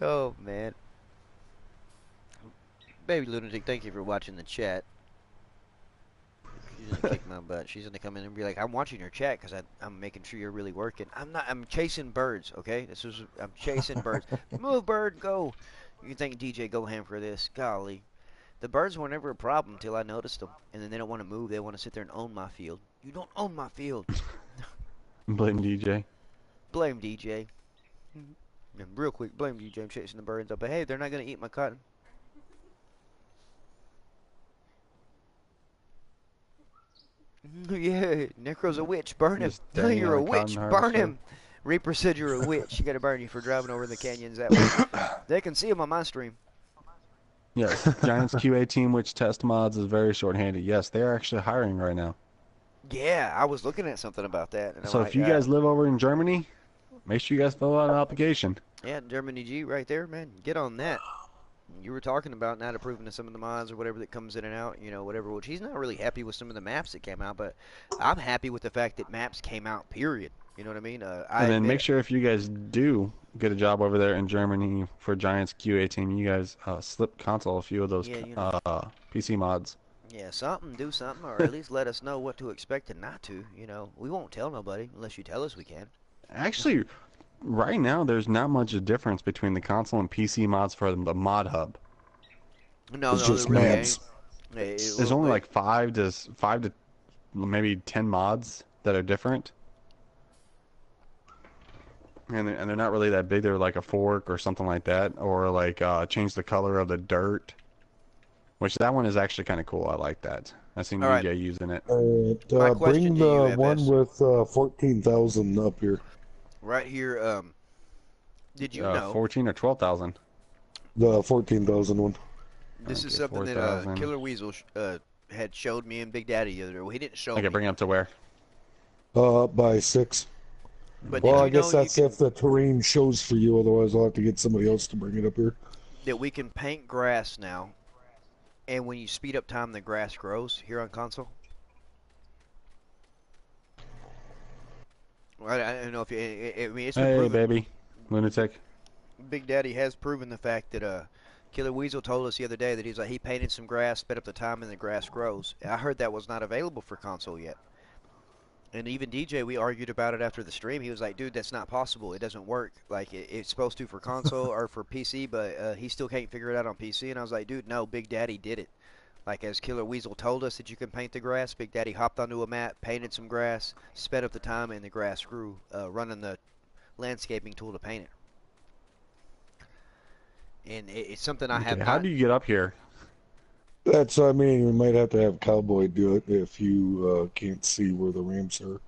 Oh, man. Baby Lunatic, thank you for watching the chat. She's gonna kick my butt. She's gonna come in and be like, I'm watching your chat because I'm making sure you're really working. I'm chasing birds, okay? I'm chasing birds. Move, bird, go. You can thank DJ Goham for this. Golly. The birds were never a problem until I noticed them. And then they don't want to move. They want to sit there and own my field. You don't own my field. Blame DJ. Blame DJ. And real quick, blame DJ. I'm chasing the birds up. But hey, they're not going to eat my cotton. Yeah, Necro's a witch. Burn him. You're a witch. Burn him. Reaper said you're a witch. You got to burn you for driving over the canyons that way. They can see him on my stream. Yes, Giants QA team which test mods is very short-handed. Yes, they are actually hiring right now. Yeah, I was looking at something about that. And so if you guys live over in Germany, make sure you guys fill out an application. Yeah, Germany G right there, man. Get on that. You were talking about not approving of some of the mods or whatever that comes in and out, you know, whatever. Which he's not really happy with some of the maps that came out, but I'm happy with the fact that maps came out, period. You know what I mean? And then make sure if you guys do get a job over there in Germany for Giants QA team, you guys slip console a few of those PC mods. Yeah, do something, or at least let us know what to expect and not to. You know, we won't tell nobody unless you tell us we can. Actually, right now there's not much of a difference between the console and PC mods for the mod hub. No, it's no, just really mods. There's only like five to maybe 10 mods that are different. And they're not really that big. They're like a fork or something like that, or like change the color of the dirt. Which that one is actually kind of cool. I like that. I've seen DJ using it. Bring the one with 14,000 up here. Right here. Did you know? 14 or 12,000. The 14,000 one. This is something 4, that Killer Weasel had showed me and Big Daddy the other day. Well, he didn't show me. Okay, bring it up to where? By 6. But well, I guess that's if the terrain shows for you. Otherwise, I'll have to get somebody else to bring it up here. That we can paint grass now, and when you speed up time, the grass grows here on console. I don't know if you. I mean, it's been proven. Baby, lunatic. Big Daddy has proven the fact that Killer Weasel told us the other day that he's like he painted some grass, sped up the time, and the grass grows. I heard that was not available for console yet. And even DJ, we argued about it after the stream. He was like, dude, that's not possible. It doesn't work. Like, it's supposed to for console or for PC, but he still can't figure it out on PC. And I was like, dude, no, Big Daddy did it. Like, as Killer Weasel told us that you can paint the grass, Big Daddy hopped onto a map, painted some grass, sped up the time, and the grass grew, running the landscaping tool to paint it. And it's something I have not... How do you get up here? That's, I mean, we might have to have Cowboy do it if you can't see where the ramps are.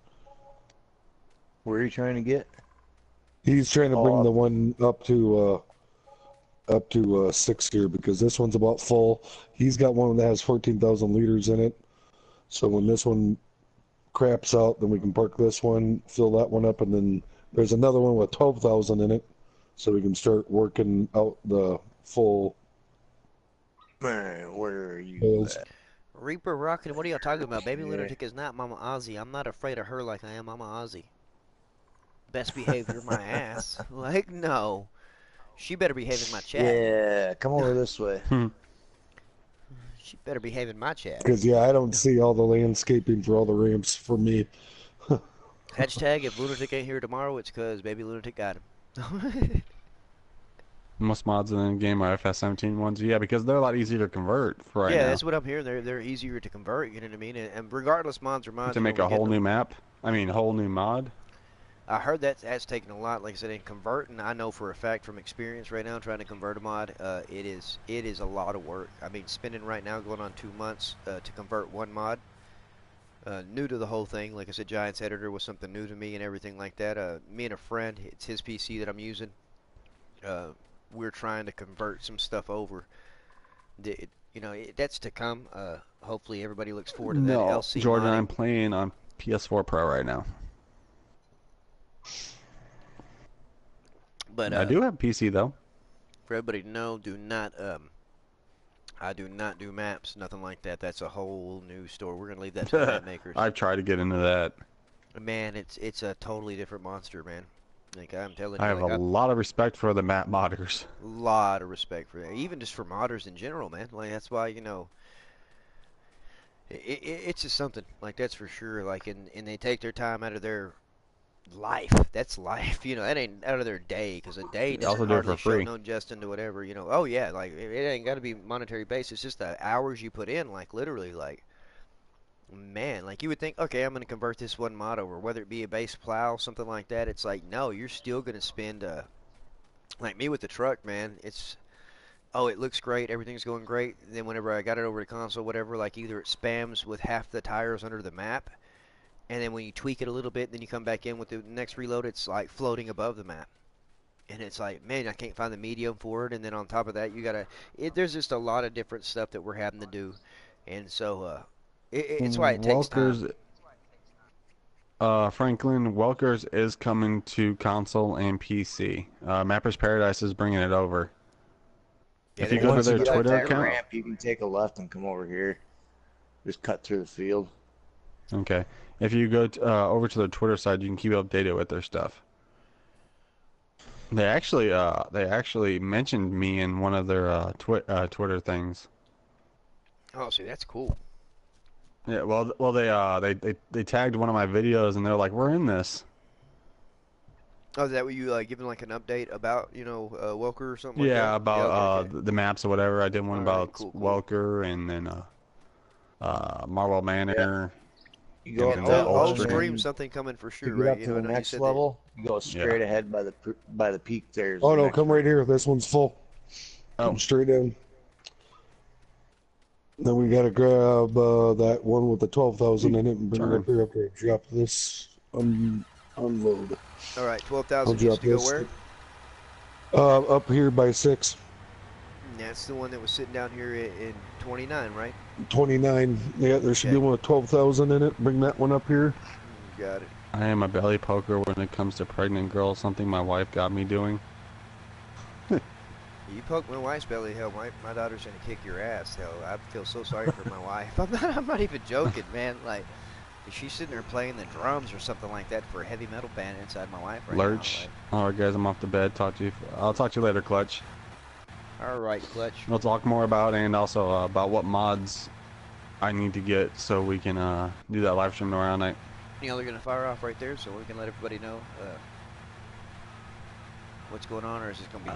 Where are you trying to get? He's trying to bring the one up to 6 here because this one's about full. He's got one that has 14,000 liters in it. So when this one craps out, then we can park this one, fill that one up, and then there's another one with 12,000 in it. So we can start working out the full... Man, where are you at? Reaper Rocket, what are y'all talking about? Baby Lunatic is not Mama Ozzy. I'm not afraid of her like I am Mama Ozzy. Best behavior, my ass. Like, no. She better behave in my chat. Yeah, come over this way. She better behave in my chat. Because, yeah, I don't see all the landscaping for all the ramps for me. Hashtag, if Lunatic ain't here tomorrow, it's because Baby Lunatic got him. Most mods in the game are FS19 ones, yeah, because they're a lot easier to convert for right now. Yeah, that's what I'm hearing. They're easier to convert, you know what I mean? And regardless, mods are mods. To make a whole new map? I mean, a whole new mod? I heard that's taken a lot, like I said, in converting. I know for a fact from experience right now trying to convert a mod, it is a lot of work. I mean, spending right now going on 2 months to convert one mod. New to the whole thing. Like I said, Giants Editor was something new to me and everything like that. Me and a friend, it's his PC that I'm using. we're trying to convert some stuff over. You know, that's to come. Hopefully everybody looks forward to that. No, LC Jordan, modding. I'm playing on PS4 Pro right now. But I do have PC though. For everybody to know, I do not do maps, nothing like that. That's a whole new story. We're gonna leave that to the map makers. I've tried to get into that. Man, it's a totally different monster, man. Like I'm telling I you, have like, a lot of respect for the map modders. a lot of respect for that. Even just for modders in general, man. Like that's why, you know, it's just something. Like that's for sure. Like and they take their time out of their life. That's life. You know, that ain't out of their day, because a day They also doesn't do it hardly for show free. no just into whatever. You know, oh yeah, like it ain't got to be monetary based. It's just the hours you put in. Like literally, like. Man, like you would think, okay, I'm going to convert this one mod over, whether it be a base plow, something like that. It's like, no, you're still going to spend, like me with the truck, man, it's, oh, it looks great, everything's going great. And then whenever I got it over to console, whatever, like either it spams with half the tires under the map, and then when you tweak it a little bit, then you come back in with the next reload, it's like floating above the map. And it's like, man, I can't find the medium for it. And then on top of that, you got to, there's just a lot of different stuff that we're having to do. And so, it's why it takes time. Franklin, Welkers is coming to console and PC. Mapper's Paradise is bringing it over. Yeah, if you go to their Twitter account, ramp, you can take a left and come over here. Just cut through the field. Okay. If you go over to their Twitter side, you can keep updated with their stuff. They actually mentioned me in one of their Twitter things. Oh, see, that's cool. Yeah, well, they tagged one of my videos and they're like, "We're in this." Oh, is that what you giving like an update about, you know, Welker or something? Yeah, like that? about Yeah, okay. the maps or whatever. I did one about cool. Welker and then Marwell Manor. You go and up Old to stream, something coming for sure, you get right? up You to know, the I know next level. You go straight ahead by the peak. There's Oh no, come right here. This one's full. Come straight in. Then we gotta grab that one with the 12,000 in it and bring it up here after I drop this unload. All right, 12,000 used to go where? Up here by 6. That's the one that was sitting down here in 29, right? 29. Yeah, there should be one with 12,000 in it. Bring that one up here. Got it. I am a belly poker when it comes to pregnant girls. Something my wife got me doing. You poke my wife's belly, hell, my daughter's gonna kick your ass. Hell, I feel so sorry for my wife. I'm not even joking, man. Like, she's sitting there playing the drums or something like that for a heavy metal band inside my wife right Lurch. now. All right, guys, I'm off to bed. I'll talk to you later, Clutch. All right, Clutch. We'll talk more about and also about what mods I need to get so we can do that live stream tomorrow night. You know, they're gonna fire off right there, so we can let everybody know what's going on, or is this gonna be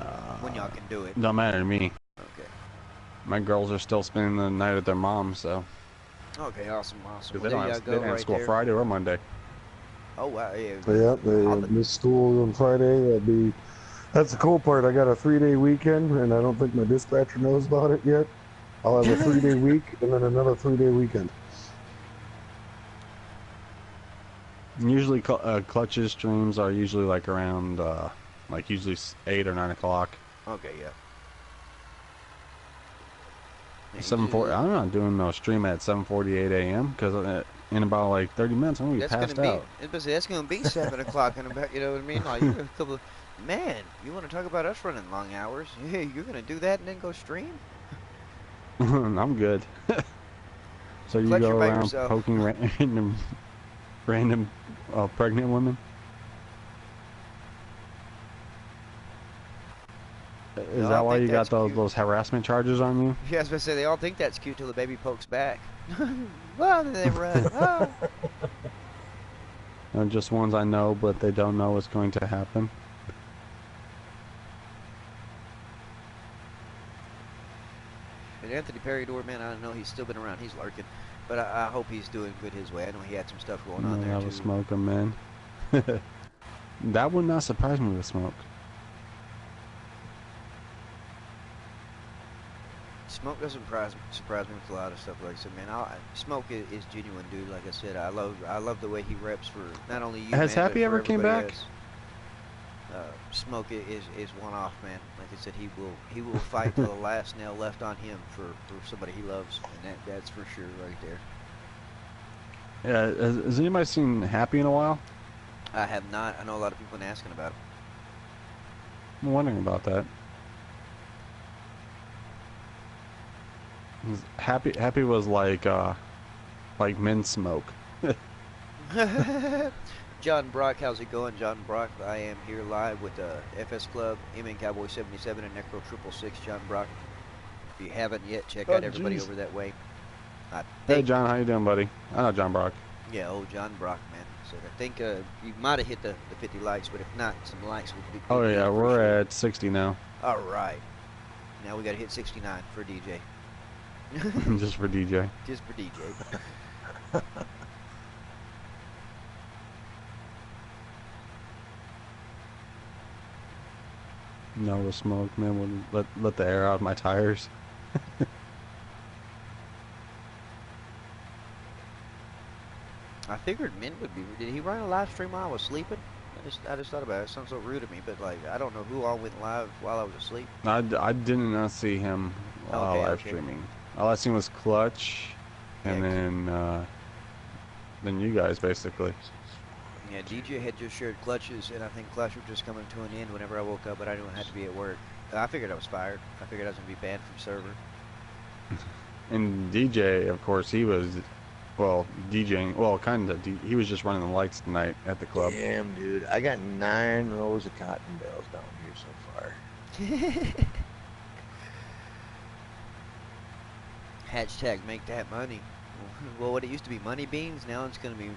when y'all can do it? Don't matter to me. Okay. My girls are still spending the night at their mom, so. Okay, awesome. Because they don't have school Friday or Monday. Oh wow, yeah. So yeah, they miss school on Friday. That's the cool part. I got a 3-day weekend, and I don't think my dispatcher knows about it yet. I'll have a 3-day week and then another 3-day weekend. Usually, Clutch's streams are usually like around, usually 8 or 9 o'clock. Okay, yeah. 7:40. I'm not doing no stream at 7:48 a.m. because in about like 30 minutes I'm gonna be passed out. That's gonna be 7 o'clock in about. You know what I mean? Like, you're a couple of, man, you want to talk about us running long hours? Yeah, you're gonna do that and then go stream? I'm good. So you go around poking random pregnant women? Is that why you got those harassment charges on you? Yeah, I was going to say, they all think that's cute till the baby pokes back. Well, then they run. Oh. They're just ones I know, but they don't know what's going to happen. And Anthony Peridor, man, I don't know, he's still been around. He's lurking. But I hope he's doing good his way. I know he had some stuff going on there, I too. was smoking, man. That would not surprise me with smoke. Smoke doesn't surprise me with a lot of stuff like that, man. Smoke is genuine, dude. Like I said, I love the way he reps for not only you. Has man, Happy but ever for came back? else. Smoke is one off, man. Like I said, he will fight till the last nail left on him for somebody he loves, and that's for sure right there. Yeah, has anybody seen Happy in a while? I have not. I know a lot of people have been asking about him. I'm wondering about that. Happy was like Men Smoke. John Brock, how's it going? John Brock, I am here live with FS Club, M Cowboy 77, and Necro 666. John Brock, if you haven't yet, check out everybody over that way. Hey John, how you doing, buddy? I know John Brock. Yeah, old John Brock, man. So I think you might have hit the 50 likes, but if not, some likes would be. Oh yeah, we're at 60 now. All right. Now we got to hit 69 for DJ. Just for DJ. Just for DJ. No smoke, man. Would let the air out of my tires. I figured Mint would be. Did he run a live stream while I was sleeping? I just thought about it. It sounds so rude of me, but like I don't know who all went live while I was asleep. I did not see him while live streaming. All I seen was Clutch, and then you guys basically. Yeah, DJ had just shared Clutches, and I think Clutch was just coming to an end whenever I woke up, but I knew I had to be at work. I figured I was fired. I figured I was going to be banned from server. And DJ, of course, he was, well, DJing, well, kind of, he was just running the lights tonight at the club. Damn, dude. I got 9 rows of cotton bales down here so far. Hashtag make that money. Well, what it used to be money beans, now it's going to be...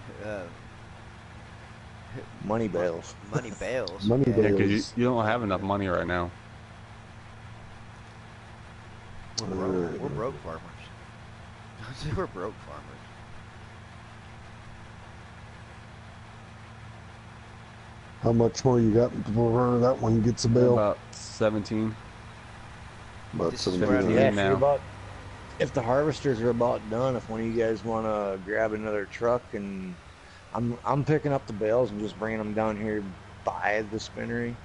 money bales. Money bales. Money Yeah, bales. because you don't have enough money right now. We're broke farmers. We're broke farmers. How much more you got before that one gets a bale? About 17. About This is where I'm 17. at. Yeah, if the harvesters are about done, if one of you guys want to grab another truck, and I'm picking up the bales and just bringing them down here by the spinnery,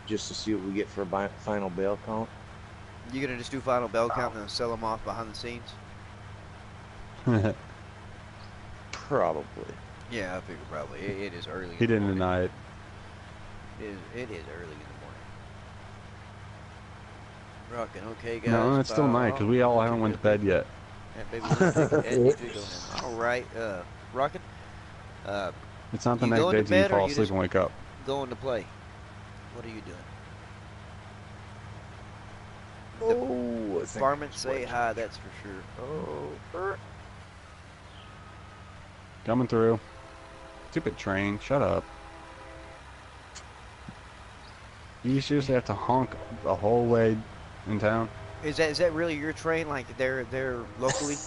just to see what we get for a final bale count. You gonna just do final bell count and then sell them off behind the scenes? Probably. Yeah, I figure probably. It is early. He didn't deny it. It is early in the morning. Rocking, okay, guys. No, it's still night because we all haven't went to bed yet. All right, Rocking. It's not the You next going day to till you bed or fall you asleep just- and wake up. Going to play. What are you doing? Oh, I think Farmmit, say hi. That's for sure. Oh. Coming through. Stupid train. Shut up. You seriously have to honk the whole way in town? Is that really your train? Like they're locally?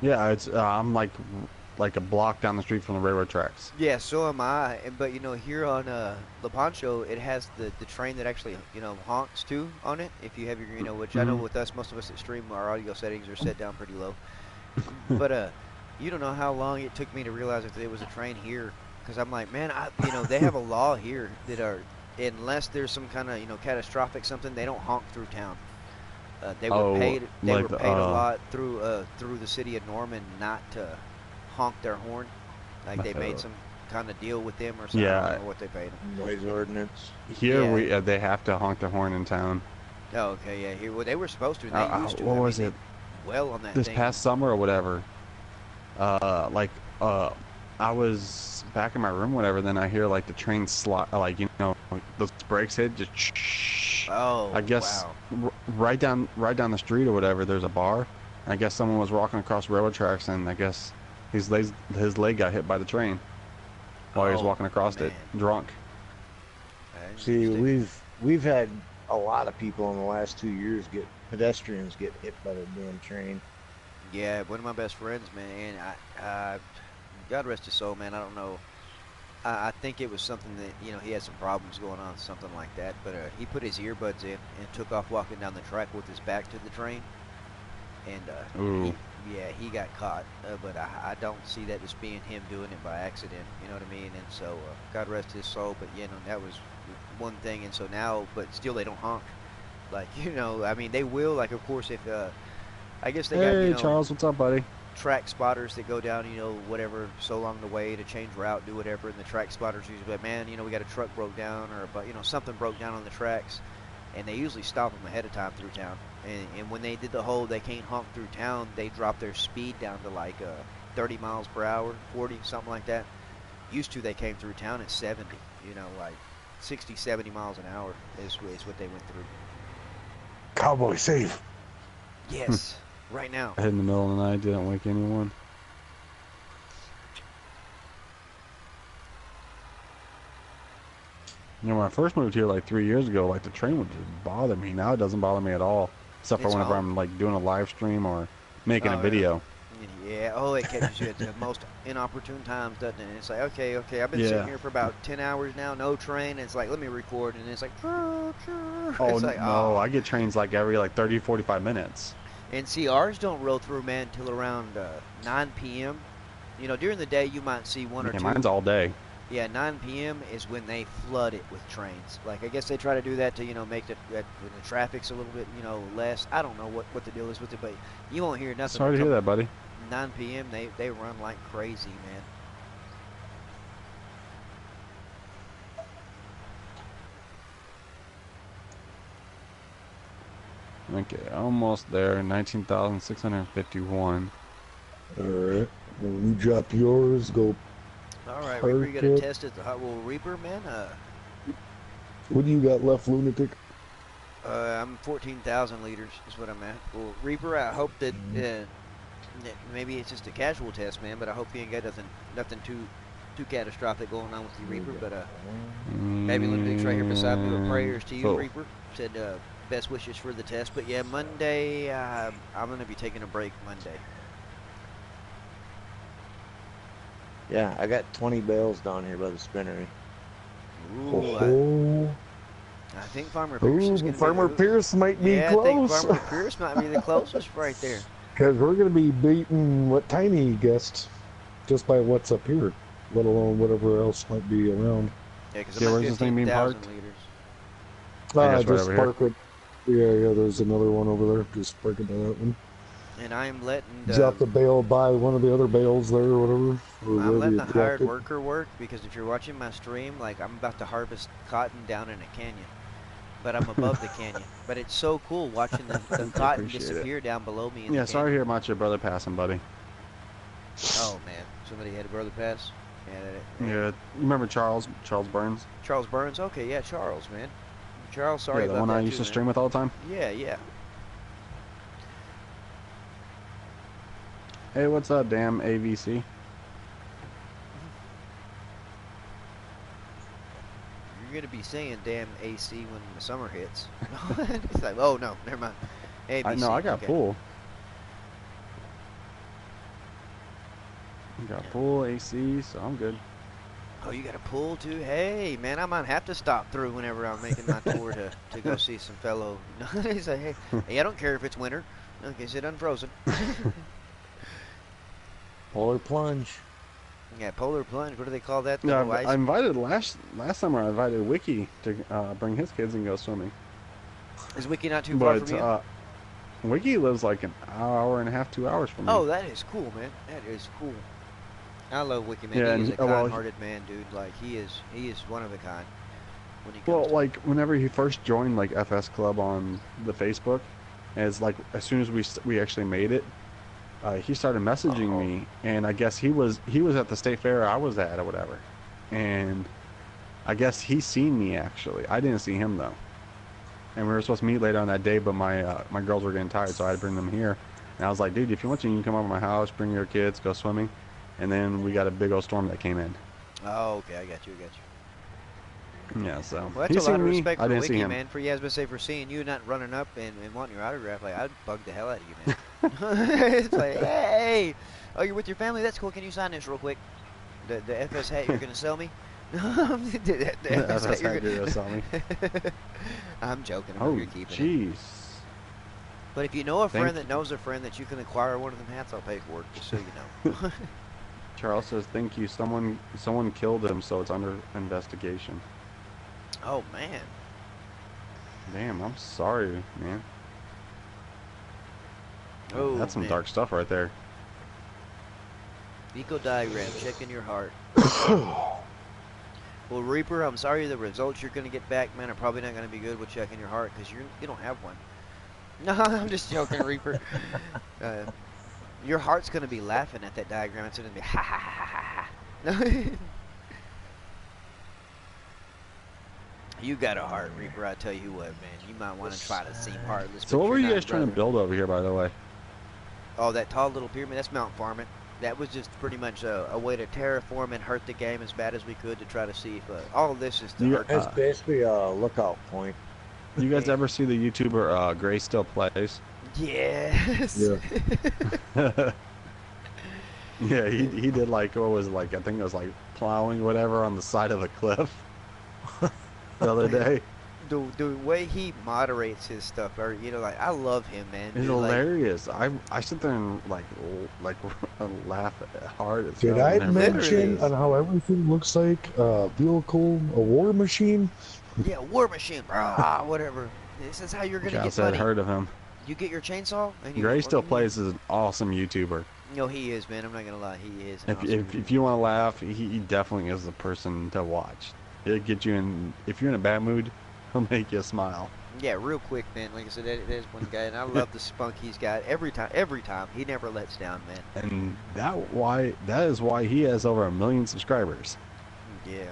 Yeah, it's I'm like a block down the street from the railroad tracks. Yeah, so am I. But you know, here on Lapacho, it has the train that actually honks too on it. If you have your which I know with us, most of us that stream, our audio settings are set down pretty low. But you don't know how long it took me to realize that there was a train here, because I'm like, man, they have a law here that are, unless there's some kind of catastrophic something, they don't honk through town. They were paid. They like were paid a lot through the city of Norman not to honk their horn. Like they made some kind of deal with them or something. Yeah. I don't know what they paid them. noise ordinance. Here they have to honk their horn in town. Oh, okay, yeah. Here, well, they were supposed to. They used to. What was it? Well, on that This thing. past summer or whatever. I was back in my room, whatever. Then I hear like the train slide, those brakes hit. Just. Oh. I guess Wow. right down the street or whatever. There's a bar. I guess someone was walking across railroad tracks, and I guess his leg got hit by the train while he was walking across it, drunk. See, we've had a lot of people in the last 2 years pedestrians get hit by the damn train. Yeah, one of my best friends, man. I God rest his soul, man. I don't know. I think it was something that he had some problems going on, something like that. But he put his earbuds in and took off walking down the track with his back to the train. and Ooh. he got caught. But I don't see that as being him doing it by accident. You know what I mean? And so God rest his soul. But that was one thing. And so now, but still, they don't honk. Like I mean, they will. Like, of course, if I guess they got Hey, Charles, what's up, buddy? track spotters that go down, whatever, so along the way to change route, do whatever, and the track spotters usually like, man, we got a truck broke down, or something broke down on the tracks, and they usually stop them ahead of time through town. And when they did the whole they can't honk through town, they dropped their speed down to like 30 miles per hour, 40, something like that. Used to, they came through town at 70, like 60, 70 miles an hour is what they went through. Cowboy save. Yes, right now. I hit in the middle of the night, didn't wake anyone. When I first moved here like 3 years ago, like the train would just bother me. Now it doesn't bother me at all, except for whenever I'm like doing a live stream or making a video. Yeah, it catches you at the most inopportune times, doesn't it? It's like, okay, I've been sitting here for about 10 hours now, no train, and it's like, let me record, and it's like, Oh, it's like, no, I get trains like every 30, 45 minutes. And see, ours don't roll through, man, till around 9 p.m. During the day, you might see one or two. Mine's all day. Yeah, 9 p.m. is when they flood it with trains. Like, I guess they try to do that to, make that when the traffic's a little bit, less. I don't know what the deal is with it, but you won't hear nothing. Sorry to hear that, buddy. 9 p.m. They run like crazy, man. Okay, almost there. 19,651. All right. When you drop yours, go. All right, Reaper, you got to test it. The Hot Wheel Reaper, man. What do you got left, lunatic? I'm 14,000 liters is what I'm at. Well, Reaper, I hope that maybe it's just a casual test, man. But I hope you ain't got nothing too catastrophic going on with you, Reaper. But maybe Lunatic's right here beside me with prayers to you, Reaper. Said best wishes for the test. But yeah, Monday, I'm gonna be taking a break Monday. Yeah, I got 20 bales down here by the spinnery. Ooh, I think Farmer Pierce is going to Farmer Pierce might be close. I think Farmer Pierce might be the closest right there. Because we're going to be beating what Tiny guessed just by what's up here, let alone whatever else might be around. Yeah, because where's this thing being parked? Just park it. Yeah, there's another one over there. Just park it by that one. And I'm letting... drop the bale by one of the other bales there or whatever. I'm letting the hired worker work, because if you're watching my stream, like, I'm about to harvest cotton down in a canyon. But I'm above the canyon. But it's so cool watching the cotton disappear down below me in the sorry to canyon. hear about your brother passing, buddy. Oh, man. Somebody had a brother pass? Yeah. You remember Charles Burns? Charles Burns? Okay, yeah, Charles, man. Charles, sorry about that. The one I used to stream with all the time? Yeah. Hey, what's up, damn AVC? You're going to be saying damn AC when the summer hits. It's like, oh, no, never mind. ABC, I got okay. full. I got full AC, so I'm good. Oh, you got a pool too? Hey, man, I might have to stop through whenever I'm making my tour to go see some fellow. He's like, hey, I don't care if it's winter. Okay, is it unfrozen? Polar plunge. Yeah, polar plunge. What do they call that? Yeah, I invited last summer. I invited Wiki to bring his kids and go swimming. Is Wiki not too far from you? Wiki lives like an hour and a half, 2 hours from me. Oh, that is cool, man. That is cool. I love Wiki, man. Yeah, he is a kind-hearted man, dude. Like, he is one of a kind. When he comes like whenever he first joined like FS Club on the Facebook, as soon as we actually made it. He started messaging me, and I guess he was at the state fair I was at or whatever, and I guess he seen me actually. I didn't see him though, and we were supposed to meet later on that day, but my girls were getting tired, so I had to bring them here. And I was like, dude, if you want to, you can come over to my house, bring your kids, go swimming. And then we got a big old storm that came in. Oh, okay, I got you. Yeah, so well, that's a lot of respect for Wiki, him. man. For seeing you not running up and wanting your autograph. Like, I'd bug the hell out of you, man. It's like, hey, oh, you're with your family? That's cool. Can you sign this real quick? The FS hat you're gonna sell me? the FS hat you're gonna sell me. I'm joking. I'm Oh, keeping jeez. But if you know a friend that knows a friend that you can acquire one of them hats, I'll pay for it, just so you know. Charles says, "Thank you. Someone killed him, so it's under investigation." Oh man. Damn, I'm sorry, man. Oh, that's some man. dark stuff right there. Eco diagram, checking your heart. Well, Reaper, I'm sorry the results you're going to get back, man, are probably not going to be good with checking your heart, because you don't have one. No, I'm just joking, Reaper. Your heart's going to be laughing at that diagram. It's going to be ha ha ha ha ha. You got a heart, Reaper. I tell you what, man. You might want to try the same heartless. So what were you guys trying to build over here, by the way? Oh, that tall little pyramid? That's Mount Farmmit. That was just pretty much a way to terraform and hurt the game as bad as we could to try to see if all of this is to hurt. It's basically a lookout point. You guys ever see the YouTuber Gray Still Plays? Yes. Yeah. Yeah, he did like, what was it, like, I think it was like plowing whatever on the side of the cliff the other day. The way he moderates his stuff, or like, I love him, man. It's hilarious. I sit there and like laugh hard. Did I mention on how everything looks like a vehicle, a war machine? Yeah, war machine, bro. Whatever. This is how you're gonna get money. I've heard of him. You get your chainsaw. And Gray Still Plays is an awesome YouTuber. No, he is, man. I'm not gonna lie, he is. If you want to laugh, he definitely is the person to watch. It'll get you in. If you're in a bad mood, he'll make you smile. Yeah, real quick, man. Like I said, that is one guy, and I love the spunk he's got every time. Every time, he never lets down, man. And that is why he has over 1 million subscribers. Yeah,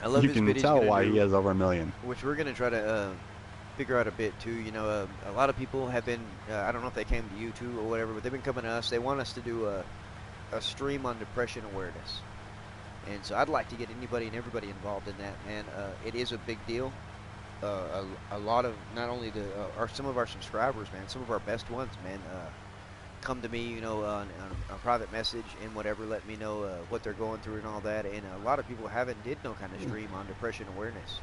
I love. You his can videos tell why he has over 1 million. Which we're gonna try to figure out a bit too. A lot of people have been. I don't know if they came to you too or whatever, but they've been coming to us. They want us to do a stream on depression awareness. And so I'd like to get anybody and everybody involved in that, man. It is a big deal. A lot of, not only some of our subscribers, man, some of our best ones, man, come to me, on a private message and whatever, let me know what they're going through and all that. And a lot of people did no kind of stream on depression awareness.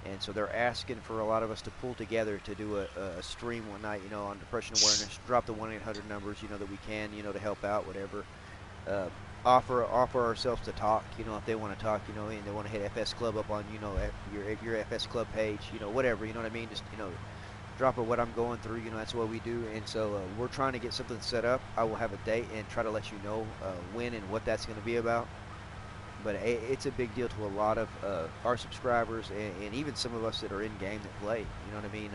And so they're asking for a lot of us to pull together to do a stream one night, on depression awareness, drop the 1-800 numbers, that we can, to help out, whatever. Offer ourselves to talk, if they want to talk, and they want to hit FS Club up on, your FS Club page, whatever, you know what I mean? Just, drop what I'm going through, that's what we do. And so we're trying to get something set up. I will have a date and try to let you know when and what that's going to be about. But it's a big deal to a lot of our subscribers and even some of us that are in game that play, you know what I mean?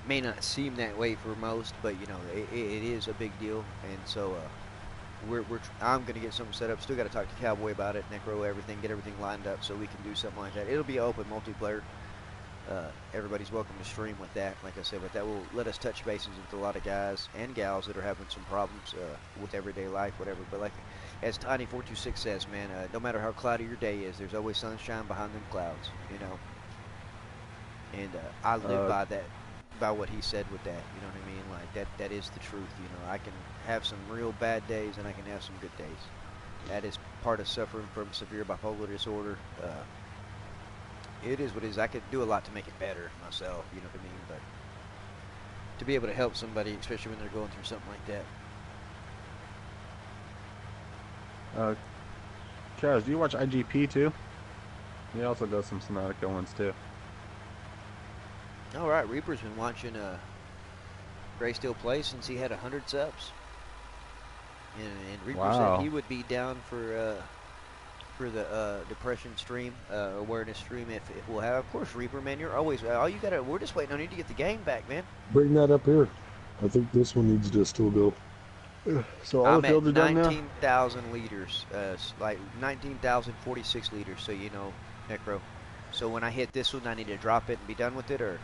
May not seem that way for most, but, it is a big deal. And so I'm going to get something set up. Still got to talk to Cowboy about it, Necro, everything, get everything lined up so we can do something like that. It'll be open multiplayer. Everybody's welcome to stream with that, like I said, but that will let us touch bases with a lot of guys and gals that are having some problems with everyday life, whatever. But like as Tiny426 says, man, no matter how cloudy your day is, there's always sunshine behind them clouds, And I live by that. By what he said with that, you know what I mean? Like that is the truth. I can have some real bad days and I can have some good days. That is part of suffering from severe bipolar disorder. It is what it is. I could do a lot to make it better myself, you know what I mean? But to be able to help somebody, especially when they're going through something like that. Charles, do you watch IGP too? He also does some Somatica ones too. All right, Reaper's been watching Gray Still Play since he had 100 subs, and Reaper said he would be down for the depression stream, awareness stream if we'll have. Of course, Reaper, man, you're always we're just waiting on you to get the game back, man. Bring that up here. I think this one needs to still go. So all the builds are done now. 19,000 liters, like 19,046 liters. So Necro. So when I hit this one, I need to drop it and be done with it, or?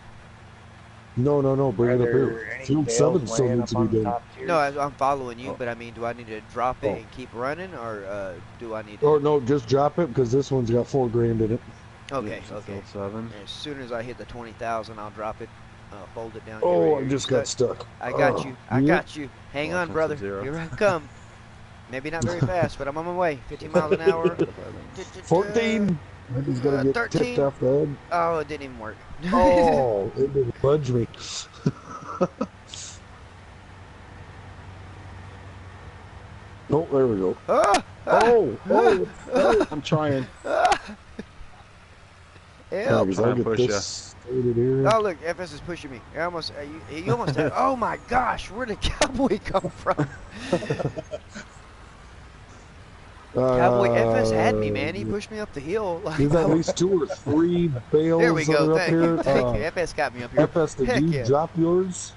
No, bring it up here. Field 7 still needs to be done. No, I'm following you, but I mean, do I need to drop it and keep running, or do I need to? Oh, no, just drop it, because this one's got $4 grand in it. Okay, yeah, okay. Field 7. As soon as I hit the 20,000, I'll drop it, fold it down. Oh, I just got stuck. I got you. I got you. Hang on, brother. Here I come. Maybe not very fast, but I'm on my way. 15 miles an hour. 14. He's gonna get 13. tipped off the head. Oh, it didn't even work. Oh, it didn't budge me. Oh, there we go. Ah! Oh, I'm trying. Help. because Trying I'll to get push this started here. Oh, look, FS is pushing me. I almost, you almost had, oh my gosh, where did Cowboy come from? Cowboy FS had me, man. He pushed me up the hill. Like, There's at least 2 or 3 bales there we that go. are up Thank here. you. Thank you. FS got me up here. FS, did Heck you yeah. drop yours?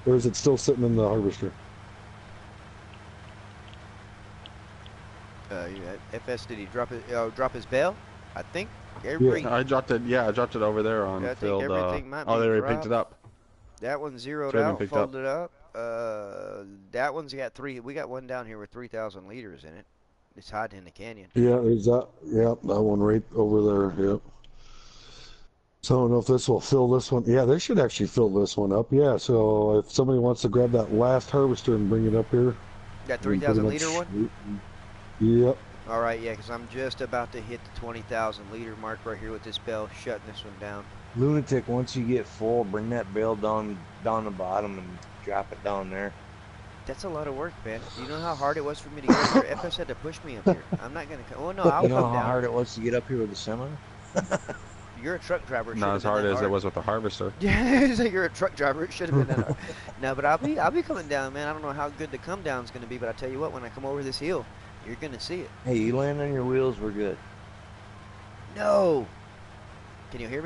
Or is it still sitting in the harvester? FS, did he drop his bell? I think I dropped it. Yeah, I dropped it over there on I think field. everything might Oh, be they already picked dropped. it up. That one's zeroed It's been out, picked up. folded up. That one's got 3. We got one down here with 3,000 liters in it. It's hiding in the canyon. Yeah, there's that. Yeah, that one right over there. Yep. So I don't know if this will fill this one. Yeah, they should actually fill this one up. Yeah, so if somebody wants to grab that last harvester and bring it up here. That we can 3,000 pretty liter much- one? Yep. All right, yeah, because I'm just about to hit the 20,000 liter mark right here with this bell, shutting this one down. Lunatic, once you get full, bring that bale down the bottom and drop it down there. That's a lot of work, man. You know how hard it was for me to get up here? FS had to push me up here. I'm not going to come. Oh, no, I'll You know come how down. hard it was to get up here with the semi? You're a truck driver. It Not should've as been hard that as it was with the harvester. Yeah, so you're a truck driver. It should have been that hard. No, but I'll be coming down, man. I don't know how good the come down's going to be, but I tell you what, when I come over this hill, you're going to see it. Hey, you land on your wheels, we're good. No. Can you hear me?